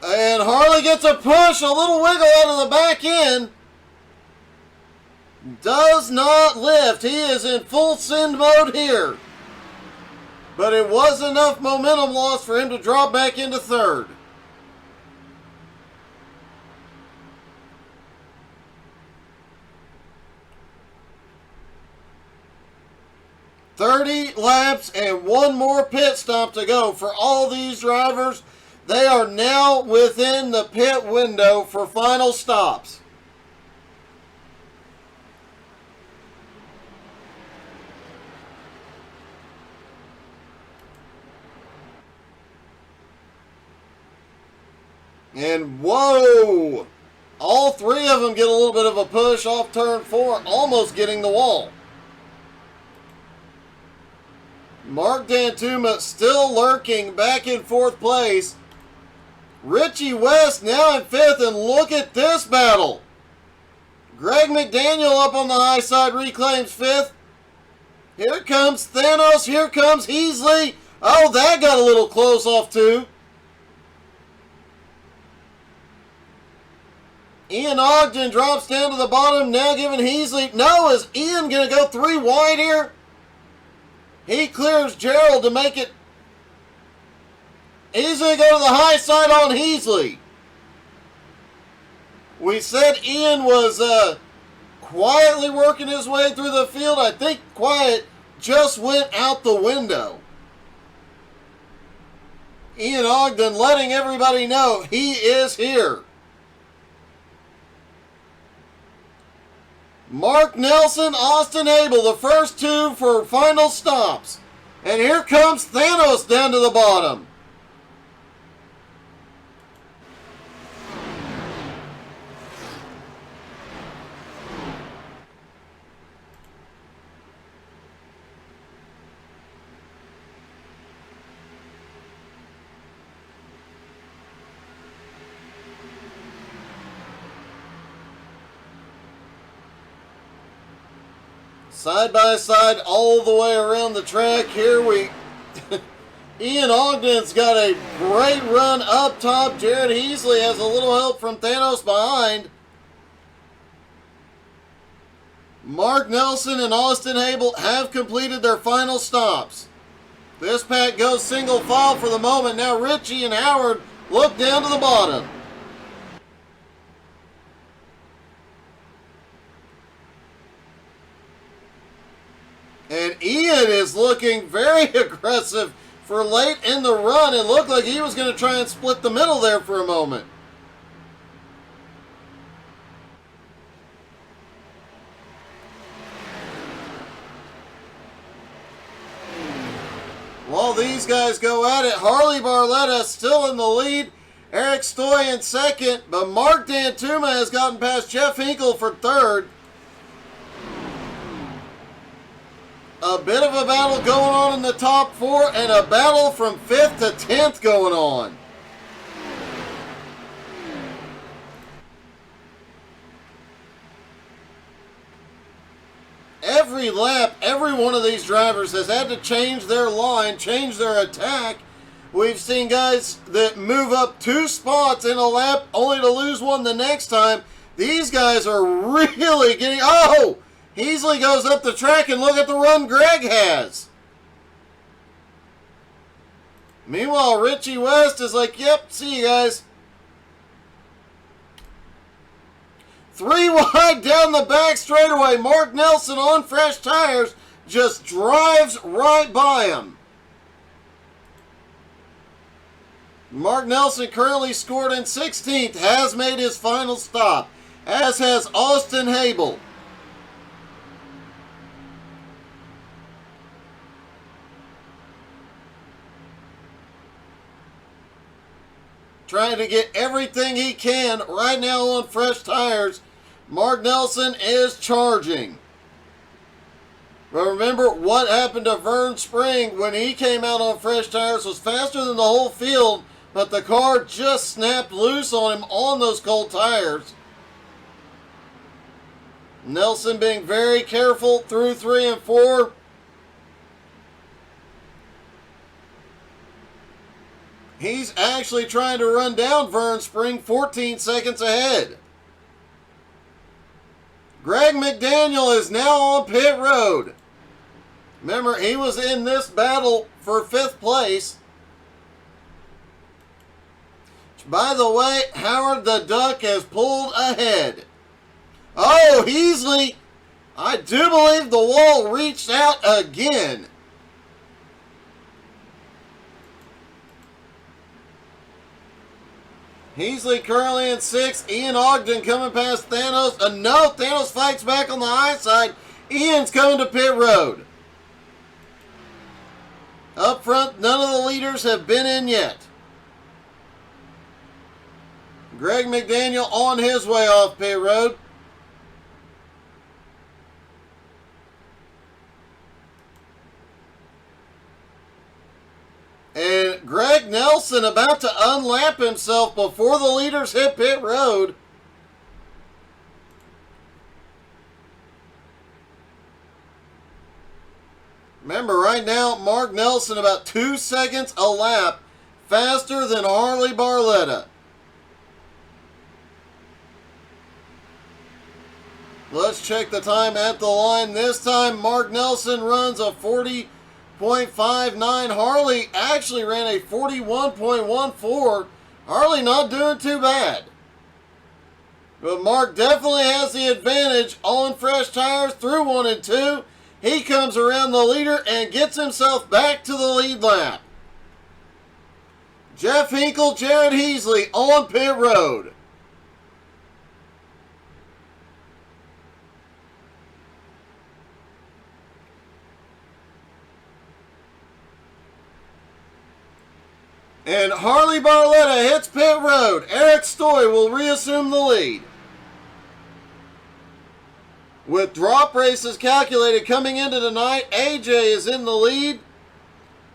And Harley gets a push, a little wiggle out of the back end. Does not lift. He is in full send mode here. But it was enough momentum loss for him to drop back into 3rd. $30 laps and 1 more pit stop to go for all these drivers. They are now within the pit window for final stops. And whoa! All 3 of them get a little bit of a push off turn 4, almost getting the wall. Mark Dantuma still lurking back in 4th place. Richie West now in 5th, and look at this battle. Greg McDaniel up on the high side reclaims 5th. Here comes Thanos, here comes Heasley. Oh, that got a little close off too. Ian Ogden drops down to the bottom, now giving Heasley... No, is Ian going to go 3 wide here? He clears Gerald to make it... He's going to go to the high side on Heasley. We said Ian was quietly working his way through the field. I think quiet just went out the window. Ian Ogden letting everybody know he is here. Mark Nelson, Austin Abel, the first 2 for final stops. And here comes Thanos down to the bottom. Side by side all the way around the track. Here we... Ian Ogden's got a great run up top. Jared Heasley has a little help from Thanos behind. Mark Nelson and Austin Abel have completed their final stops. This pack goes single file for the moment. Now Richie and Howard look down to the bottom. And Ian is looking very aggressive for late in the run. It looked like he was going to try and split the middle there for a moment. While these guys go at it, Harley Barletta still in the lead. Eric Stoy in 2nd, but Mark Dantuma has gotten past Jeff Hinkle for 3rd. A bit of a battle going on in the top 4 and a battle from 5th to 10th going on. Every lap, every one of these drivers has had to change their line, change their attack. We've seen guys that move up 2 spots in a lap only to lose one the next time. These guys are really getting... Oh! Heasley goes up the track and look at the run Greg has. Meanwhile, Richie West is like, yep, see you guys. 3 wide down the back straightaway. Mark Nelson on fresh tires just drives right by him. Mark Nelson currently scored in 16th, has made his final stop, as has Austin Habel. Trying to get everything he can right now on fresh tires. Mark Nelson is charging. But remember what happened to Vern Spring when he came out on fresh tires was faster than the whole field, but the car just snapped loose on him on those cold tires. Nelson being very careful through 3 and 4. He's actually trying to run down Vern Spring 14 seconds ahead. Greg McDaniel is now on pit road. Remember, he was in this battle for 5th place. By the way, Howard the Duck has pulled ahead. Oh, Heasley! I do believe the wall reached out again. Heasley currently in 6th. Ian Ogden coming past Thanos. No, Thanos fights back on the high side. Ian's coming to pit road. Up front, none of the leaders have been in yet. Greg McDaniel on his way off pit road. And Greg Nelson about to unlap himself before the leaders hit pit road. Remember, right now, Mark Nelson about 2 seconds a lap faster than Harley Barletta. Let's check the time at the line. This time, Mark Nelson runs a 40.59. Harley actually ran a 41.14. Harley not doing too bad. But Mark definitely has the advantage on fresh tires through 1 and 2. He comes around the leader and gets himself back to the lead lap. Jeff Hinkle, Jared Heasley on pit road. And Harley Barletta hits pit road. Eric Stoy will reassume the lead. With drop races calculated coming into tonight, AJ is in the lead.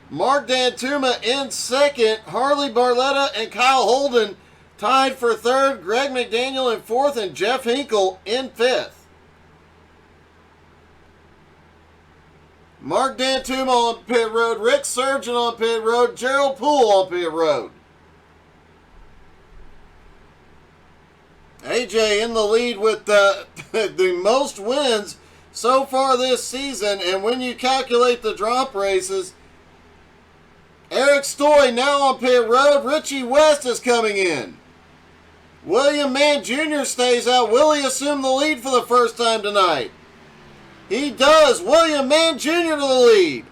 Mark Dantuma in 2nd. Harley Barletta and Kyle Holden tied for 3rd. Greg McDaniel in 4th and Jeff Hinkle in 5th. Mark Dantuma on pit road, Rick Surgeon on pit road, Gerald Poole on pit road. AJ in the lead with the most wins so far this season, and when you calculate the drop races, Eric Stoy now on pit road, Richie West is coming in. William Mann Jr. stays out. Will he assume the lead for the first time tonight? He does. William Mann Jr. to the lead.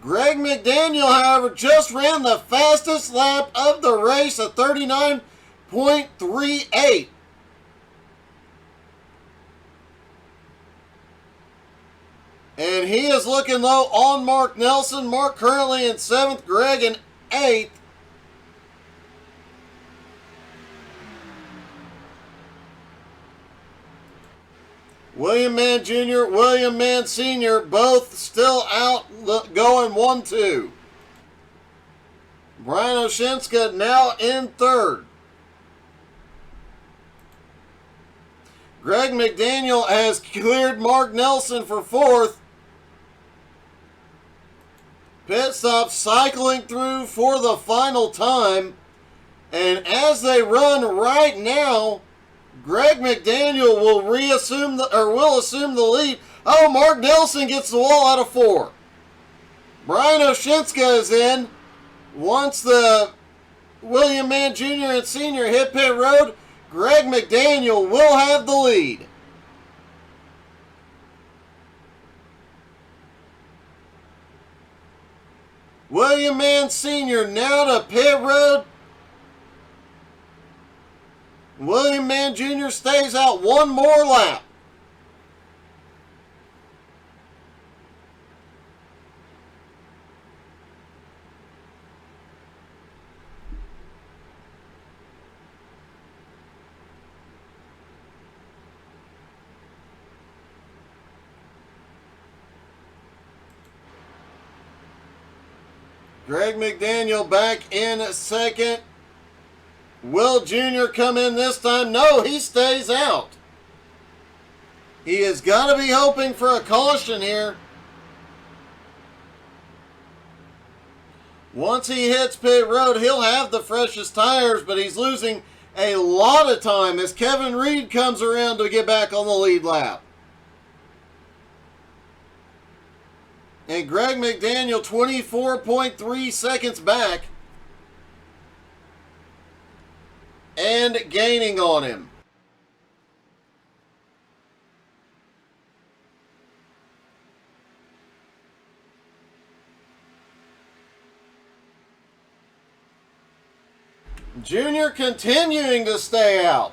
Greg McDaniel, however, just ran the fastest lap of the race at 39.38. And he is looking low on Mark Nelson. Mark currently in 7th, Greg in 8th. William Mann Jr., William Mann Sr., both still out going 1-2. Brian Oshinska now in third. Greg McDaniel has cleared Mark Nelson for fourth. Pit stop cycling through for the final time. And as they run right now, Greg McDaniel will assume the lead. Oh, Mark Nelson gets the wall out of 4. Brian Oshinska is in. Once the William Mann Jr. and Sr. hit pit road, Greg McDaniel will have the lead. William Mann Sr. now to pit road. William Mann Jr. stays out one more lap. Greg McDaniel back in second. Will Jr. come in this time? No, he stays out. He has got to be hoping for a caution here. Once he hits pit road, he'll have the freshest tires, but he's losing a lot of time as Kevin Reed comes around to get back on the lead lap. And Greg McDaniel 24.3 seconds back and gaining on him. Junior continuing to stay out.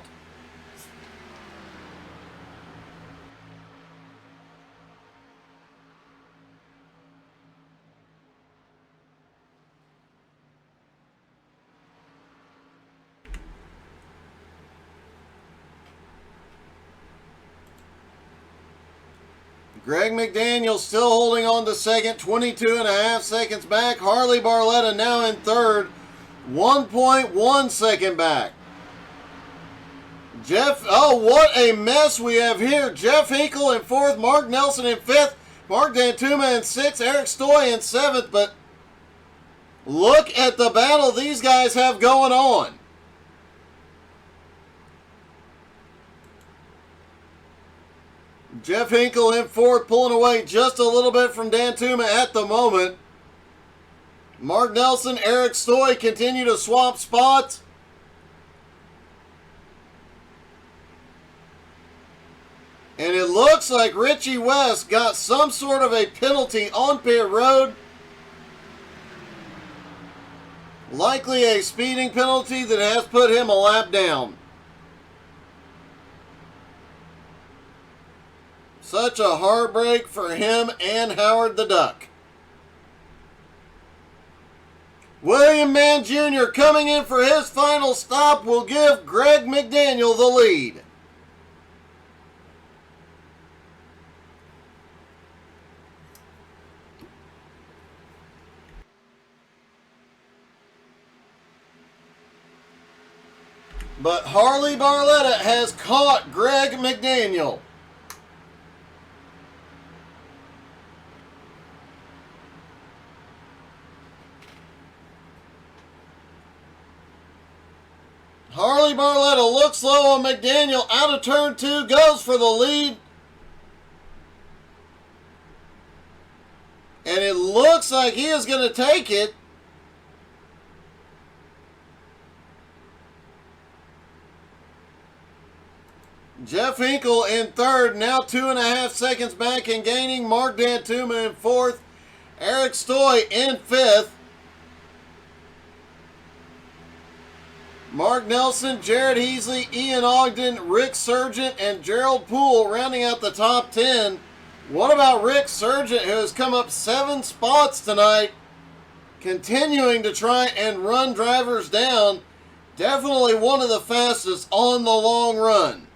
Greg McDaniel still holding on to second, 22.5 seconds back. Harley Barletta now in third, 1.1 second back. What a mess we have here. Jeff Hinkle in fourth, Mark Nelson in fifth, Mark Dantuma in sixth, Eric Stoy in seventh, but look at the battle these guys have going on. Jeff Hinkle in fourth, pulling away just a little bit from Dantuma at the moment. Mark Nelson, Eric Stoy continue to swap spots. And it looks like Richie West got some sort of a penalty on pit road. Likely a speeding penalty that has put him a lap down. Such a heartbreak for him and Howard the Duck. William Mann Jr. coming in for his final stop will give Greg McDaniel the lead. But Harley Barletta has caught Greg McDaniel. Harley Barletta looks low on McDaniel. Out of turn 2, goes for the lead. And it looks like he is going to take it. Jeff Hinkle in third, now 2.5 seconds back and gaining. Mark Dantuma in fourth. Eric Stoy in fifth. Mark Nelson, Jared Heasley, Ian Ogden, Rick Sargent, and Gerald Poole rounding out the top 10. What about Rick Sargent, who has come up 7 spots tonight, continuing to try and run drivers down? Definitely one of the fastest on the long run.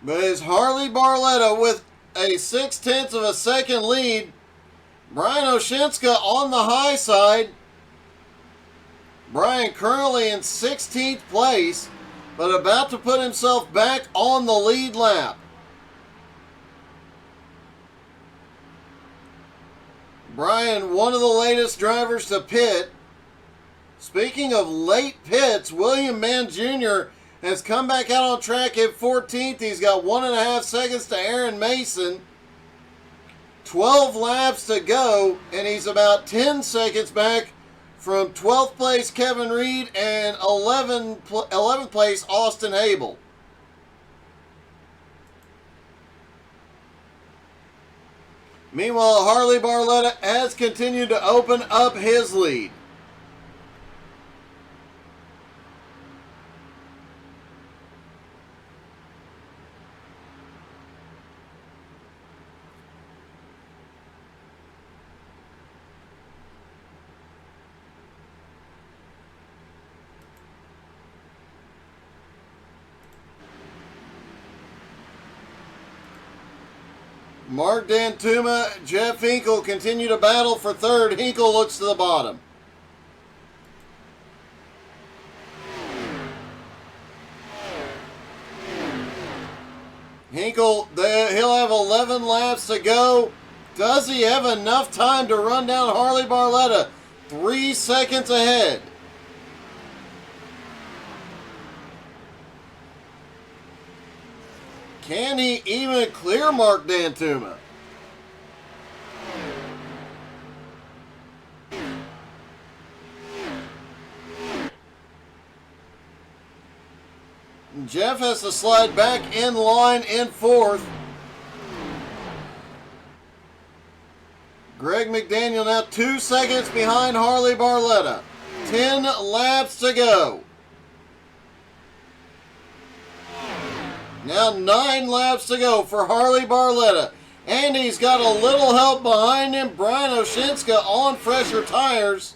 But it's Harley Barletta with a 0.6 of a second lead. Brian Oshinska on the high side. Brian currently in 16th place, but about to put himself back on the lead lap. Brian, one of the latest drivers to pit. Speaking of late pits, William Mann Jr. has come back out on track at 14th. He's got 1.5 seconds to Aaron Mason. 12 laps to go, and he's about 10 seconds back from 12th place Kevin Reed and 11th place Austin Abel. Meanwhile, Harley Barletta has continued to open up his lead. Mark Dantuma, Jeff Hinkle continue to battle for third. Hinkle looks to the bottom. Hinkle, he'll have 11 laps to go. Does he have enough time to run down Harley Barletta? 3 seconds ahead. Can he even clear Mark Dantuma? Jeff has to slide back in line in fourth. Greg McDaniel now 2 seconds behind Harley Barletta. 10 laps to go. Now 9 laps to go for Harley Barletta. And he's got a little help behind him. Brian Oshinska on fresher tires.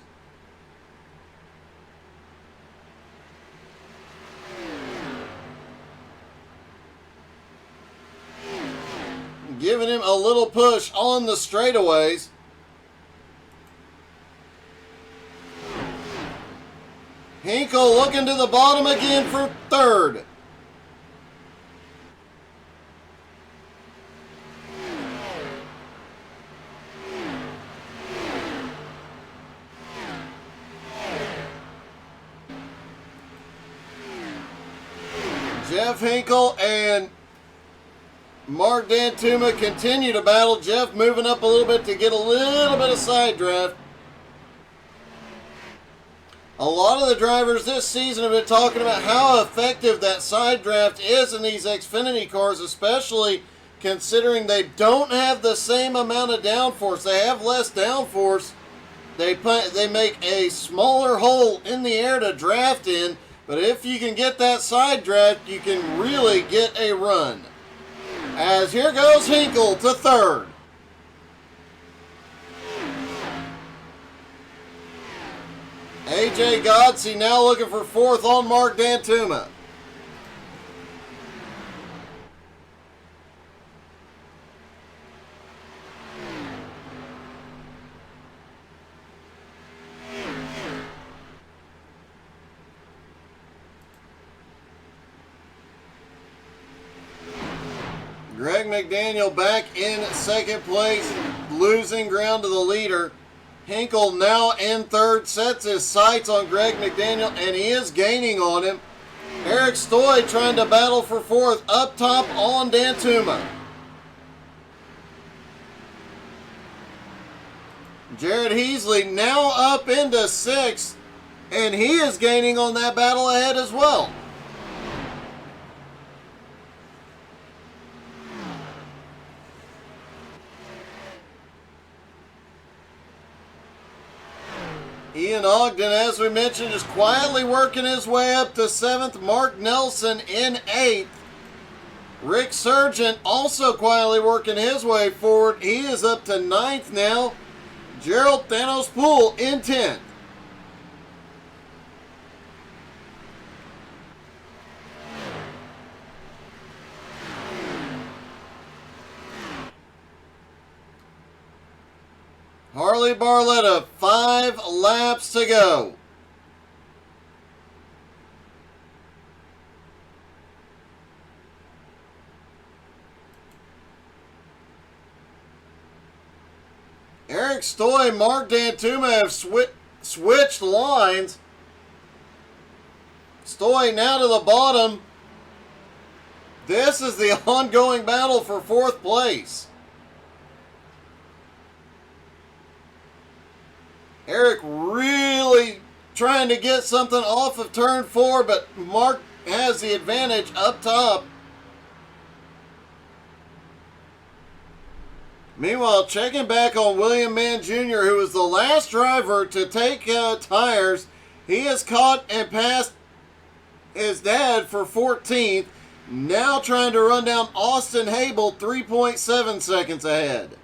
Giving him a little push on the straightaways. Hinkle looking to the bottom again for third. Jeff Hinkle and Mark Dantuma continue to battle. Jeff moving up a little bit to get a little bit of side draft. A lot of the drivers this season have been talking about how effective that side draft is in these Xfinity cars, especially considering they don't have the same amount of downforce. They have less downforce. They make a smaller hole in the air to draft in, but if you can get that side draft, you can really get a run. As here goes Hinkle to third. AJ Godsey now looking for fourth on Mark Dantuma. Greg McDaniel back in second place, losing ground to the leader. Hinkle now in third, sets his sights on Greg McDaniel, and he is gaining on him. Eric Stoy trying to battle for fourth, up top on Dantuma. Jared Heasley now up into sixth, and he is gaining on that battle ahead as well. Ian Ogden, as we mentioned, is quietly working his way up to 7th. Mark Nelson in 8th. Rick Sargent also quietly working his way forward. He is up to 9th now. Gerald Thanos Poole in 10th. Harley Barletta, 5 laps to go. Eric Stoy, Mark Dantuma have switched lines. Stoy now to the bottom. This is the ongoing battle for 4th place. Eric really trying to get something off of turn 4, but Mark has the advantage up top. Meanwhile, checking back on William Mann Jr., who was the last driver to take tires. He has caught and passed his dad for 14th. Now trying to run down Austin Habel, 3.7 seconds ahead.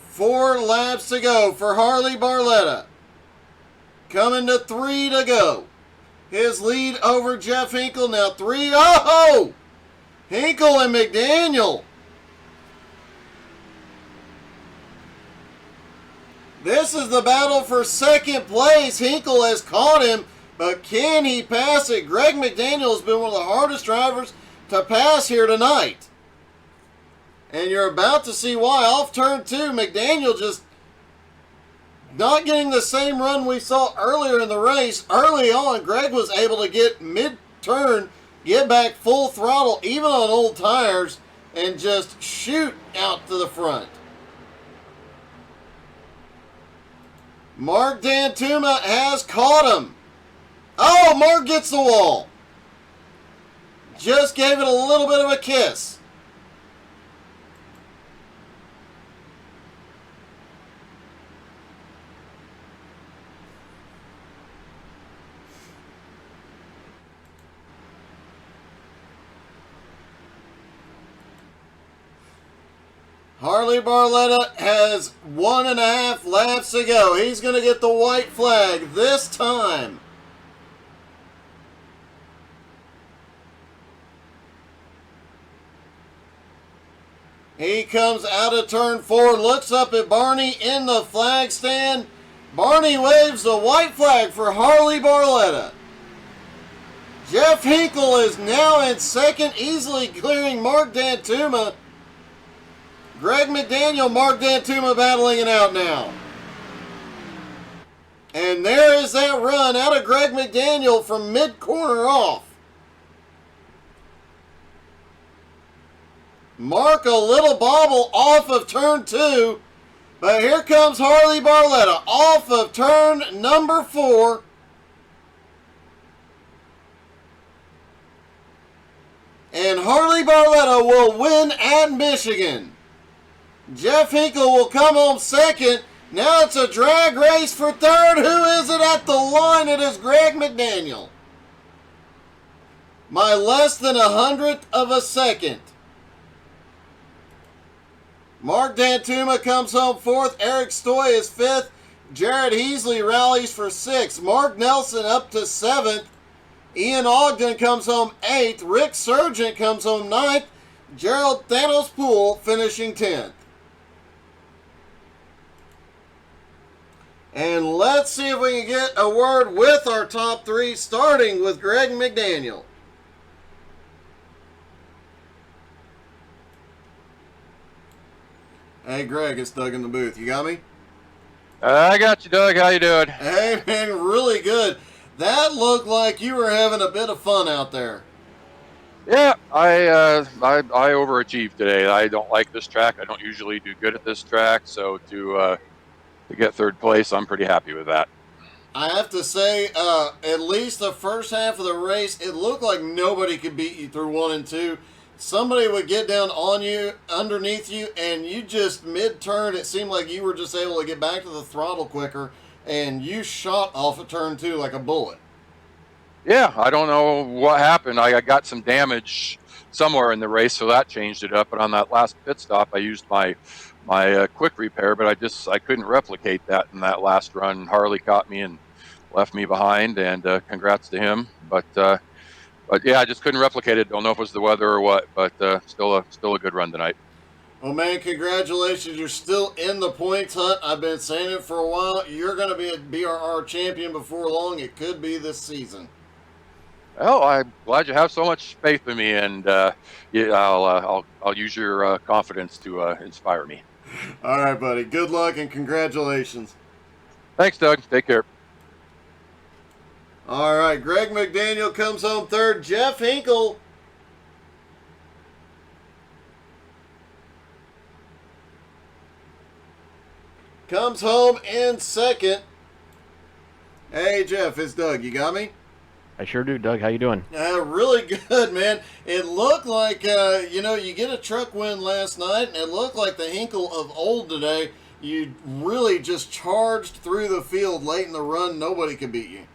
Four laps to go for Harley Barletta. Coming to 3 to go. His lead over Jeff Hinkle now 3. Oh! Hinkle and McDaniel. This is the battle for 2nd place. Hinkle has caught him, but can he pass it? Greg McDaniel has been one of the hardest drivers to pass here tonight. And you're about to see why. Off turn 2, McDaniel just not getting the same run we saw earlier in the race. Early on, Greg was able to get mid-turn, get back full throttle, even on old tires, and just shoot out to the front. Mark Dantuma has caught him. Oh, Mark gets the wall. Just gave it a little bit of a kiss. Harley Barletta has 1.5 laps to go. He's going to get the white flag this time. He comes out of turn 4, looks up at Barney in the flag stand. Barney waves the white flag for Harley Barletta. Jeff Hinkle is now in 2nd, easily clearing Mark Dantuma. Greg McDaniel, Mark Dantuma battling it out now. And there is that run out of Greg McDaniel from mid-corner off. Mark a little bobble off of turn 2. But here comes Harley Barletta off of turn number 4. And Harley Barletta will win at Michigan. Jeff Hinkle will come home 2nd. Now it's a drag race for 3rd. Who is it at the line? It is Greg McDaniel. By less than 100th of a second. Mark Dantuma comes home 4th. Eric Stoy is 5th. Jared Heasley rallies for 6th. Mark Nelson up to 7th. Ian Ogden comes home 8th. Rick Sargent comes home 9th. Gerald Thanos Poole finishing 10th. And let's see if we can get a word with our top 3, starting with Greg McDaniel. Hey, Greg, it's Doug in the booth. You got me? I got you, Doug. How you doing? Hey, man, really good. That looked like you were having a bit of fun out there. Yeah, I overachieved today. I don't like this track. I don't usually do good at this track, so to get 3rd place, I'm pretty happy with that. I have to say, at least the first half of the race, it looked like nobody could beat you through 1 and 2. Somebody would get down on you, underneath you, and you just mid-turn, it seemed like you were just able to get back to the throttle quicker, and you shot off of turn 2 like a bullet. Yeah, I don't know what happened. I got some damage somewhere in the race, so that changed it up. But on that last pit stop, I used my quick repair, but I couldn't replicate that in that last run. Harley caught me and left me behind, and congrats to him. But But yeah, I just couldn't replicate it. Don't know if it was the weather or what, but still a good run tonight. Well, man, congratulations. You're still in the points hunt. I've been saying it for a while. You're going to be a BRR champion before long. It could be this season. Well, I'm glad you have so much faith in me, and yeah, I'll use your confidence to inspire me. All right, buddy. Good luck and congratulations. Thanks, Doug. Take care. All right, Greg McDaniel comes home third. Jeff Hinkle comes home in second. Hey, Jeff, it's Doug. You got me? I sure do, Doug. How you doing? Really good, man. It looked like, you get a truck win last night, and it looked like the Hinkle of old today. You really just charged through the field late in the run. Nobody could beat you.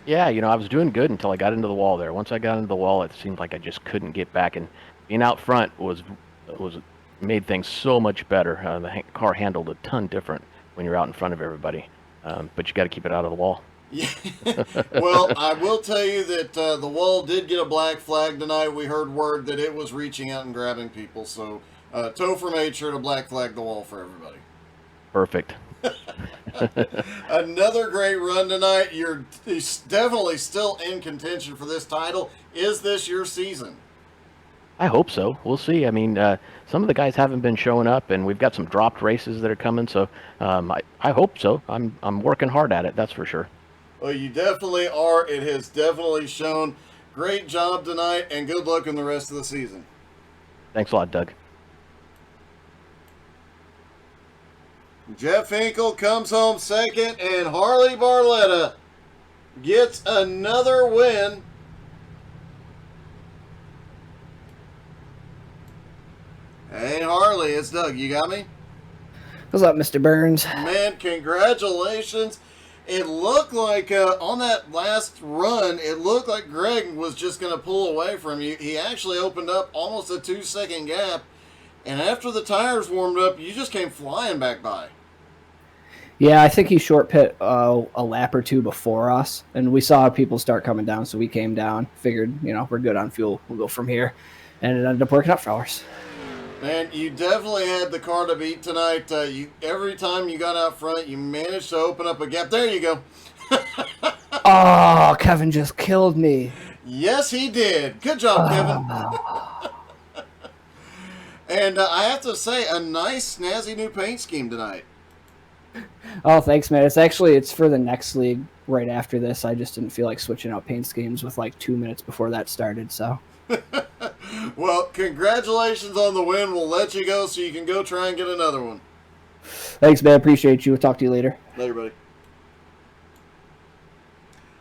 Yeah, I was doing good until I got into the wall there. Once I got into the wall, it seemed like I just couldn't get back, and being out front was made things so much better. The car handled a ton different when you're out in front of everybody, but you got to keep it out of the wall. Yeah. Well, I will tell you that the wall did get a black flag tonight. We heard word that it was reaching out and grabbing people, so Topher made sure to black flag the wall for everybody. Perfect. Another great run tonight. You're definitely still in contention for this title. Is this your season? I hope so. We'll see. I mean, some of the guys haven't been showing up, and we've got some dropped races that are coming. So I hope so. I'm working hard at it. That's for sure. Well, you definitely are. It has definitely shown. Great job tonight, and good luck in the rest of the season. Thanks a lot, Doug. Jeff Hinkle comes home second, and Harley Barletta gets another win. Hey, Harley, it's Doug. You got me? What's up, Mr. Burns? Man, congratulations. It looked like on that last run, it looked like Greg was just going to pull away from you. He actually opened up almost a 2-second gap, and after the tires warmed up, you just came flying back by. Yeah, I think he short pit a lap or two before us, and we saw people start coming down, so we came down, figured, we're good on fuel, we'll go from here, and it ended up working out for us. Man, you definitely had the car to beat tonight. Every time you got out front, you managed to open up a gap. There you go. Oh, Kevin just killed me. Yes, he did. Good job, Kevin. And I have to say, a nice, snazzy new paint scheme tonight. Oh, thanks, man. It's for the next league right after this. I just didn't feel like switching out paint schemes with like 2 minutes before that started, so. Well, congratulations on the win. We'll let you go so you can go try and get another one. Thanks, man. Appreciate you. We'll talk to you later. Later, buddy.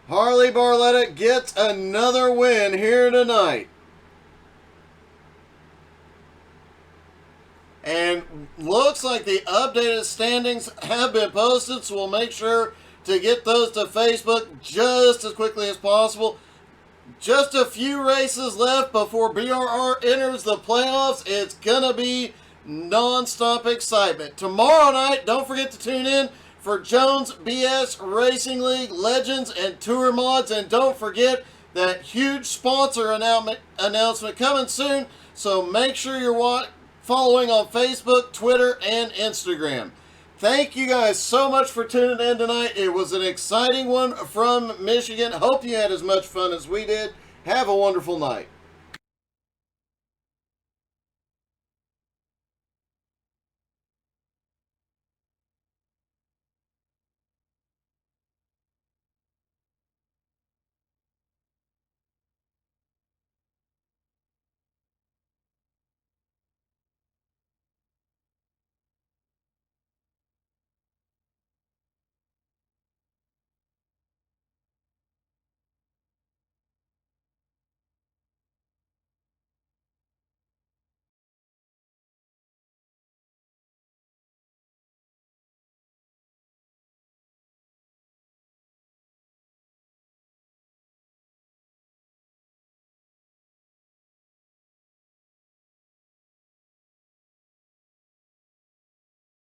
Harley Barletta gets another win here tonight. And looks like the updated standings have been posted, so we'll make sure to get those to Facebook just as quickly as possible. Just a few races left before BRR enters the playoffs. It's going to be non-stop excitement. Tomorrow night, don't forget to tune in for Jones BS Racing League Legends and Tour Mods. And don't forget that huge sponsor announcement coming soon. So make sure you're following on Facebook, Twitter, and Instagram. Thank you guys so much for tuning in tonight. It was an exciting one from Michigan. Hope you had as much fun as we did. Have a wonderful night.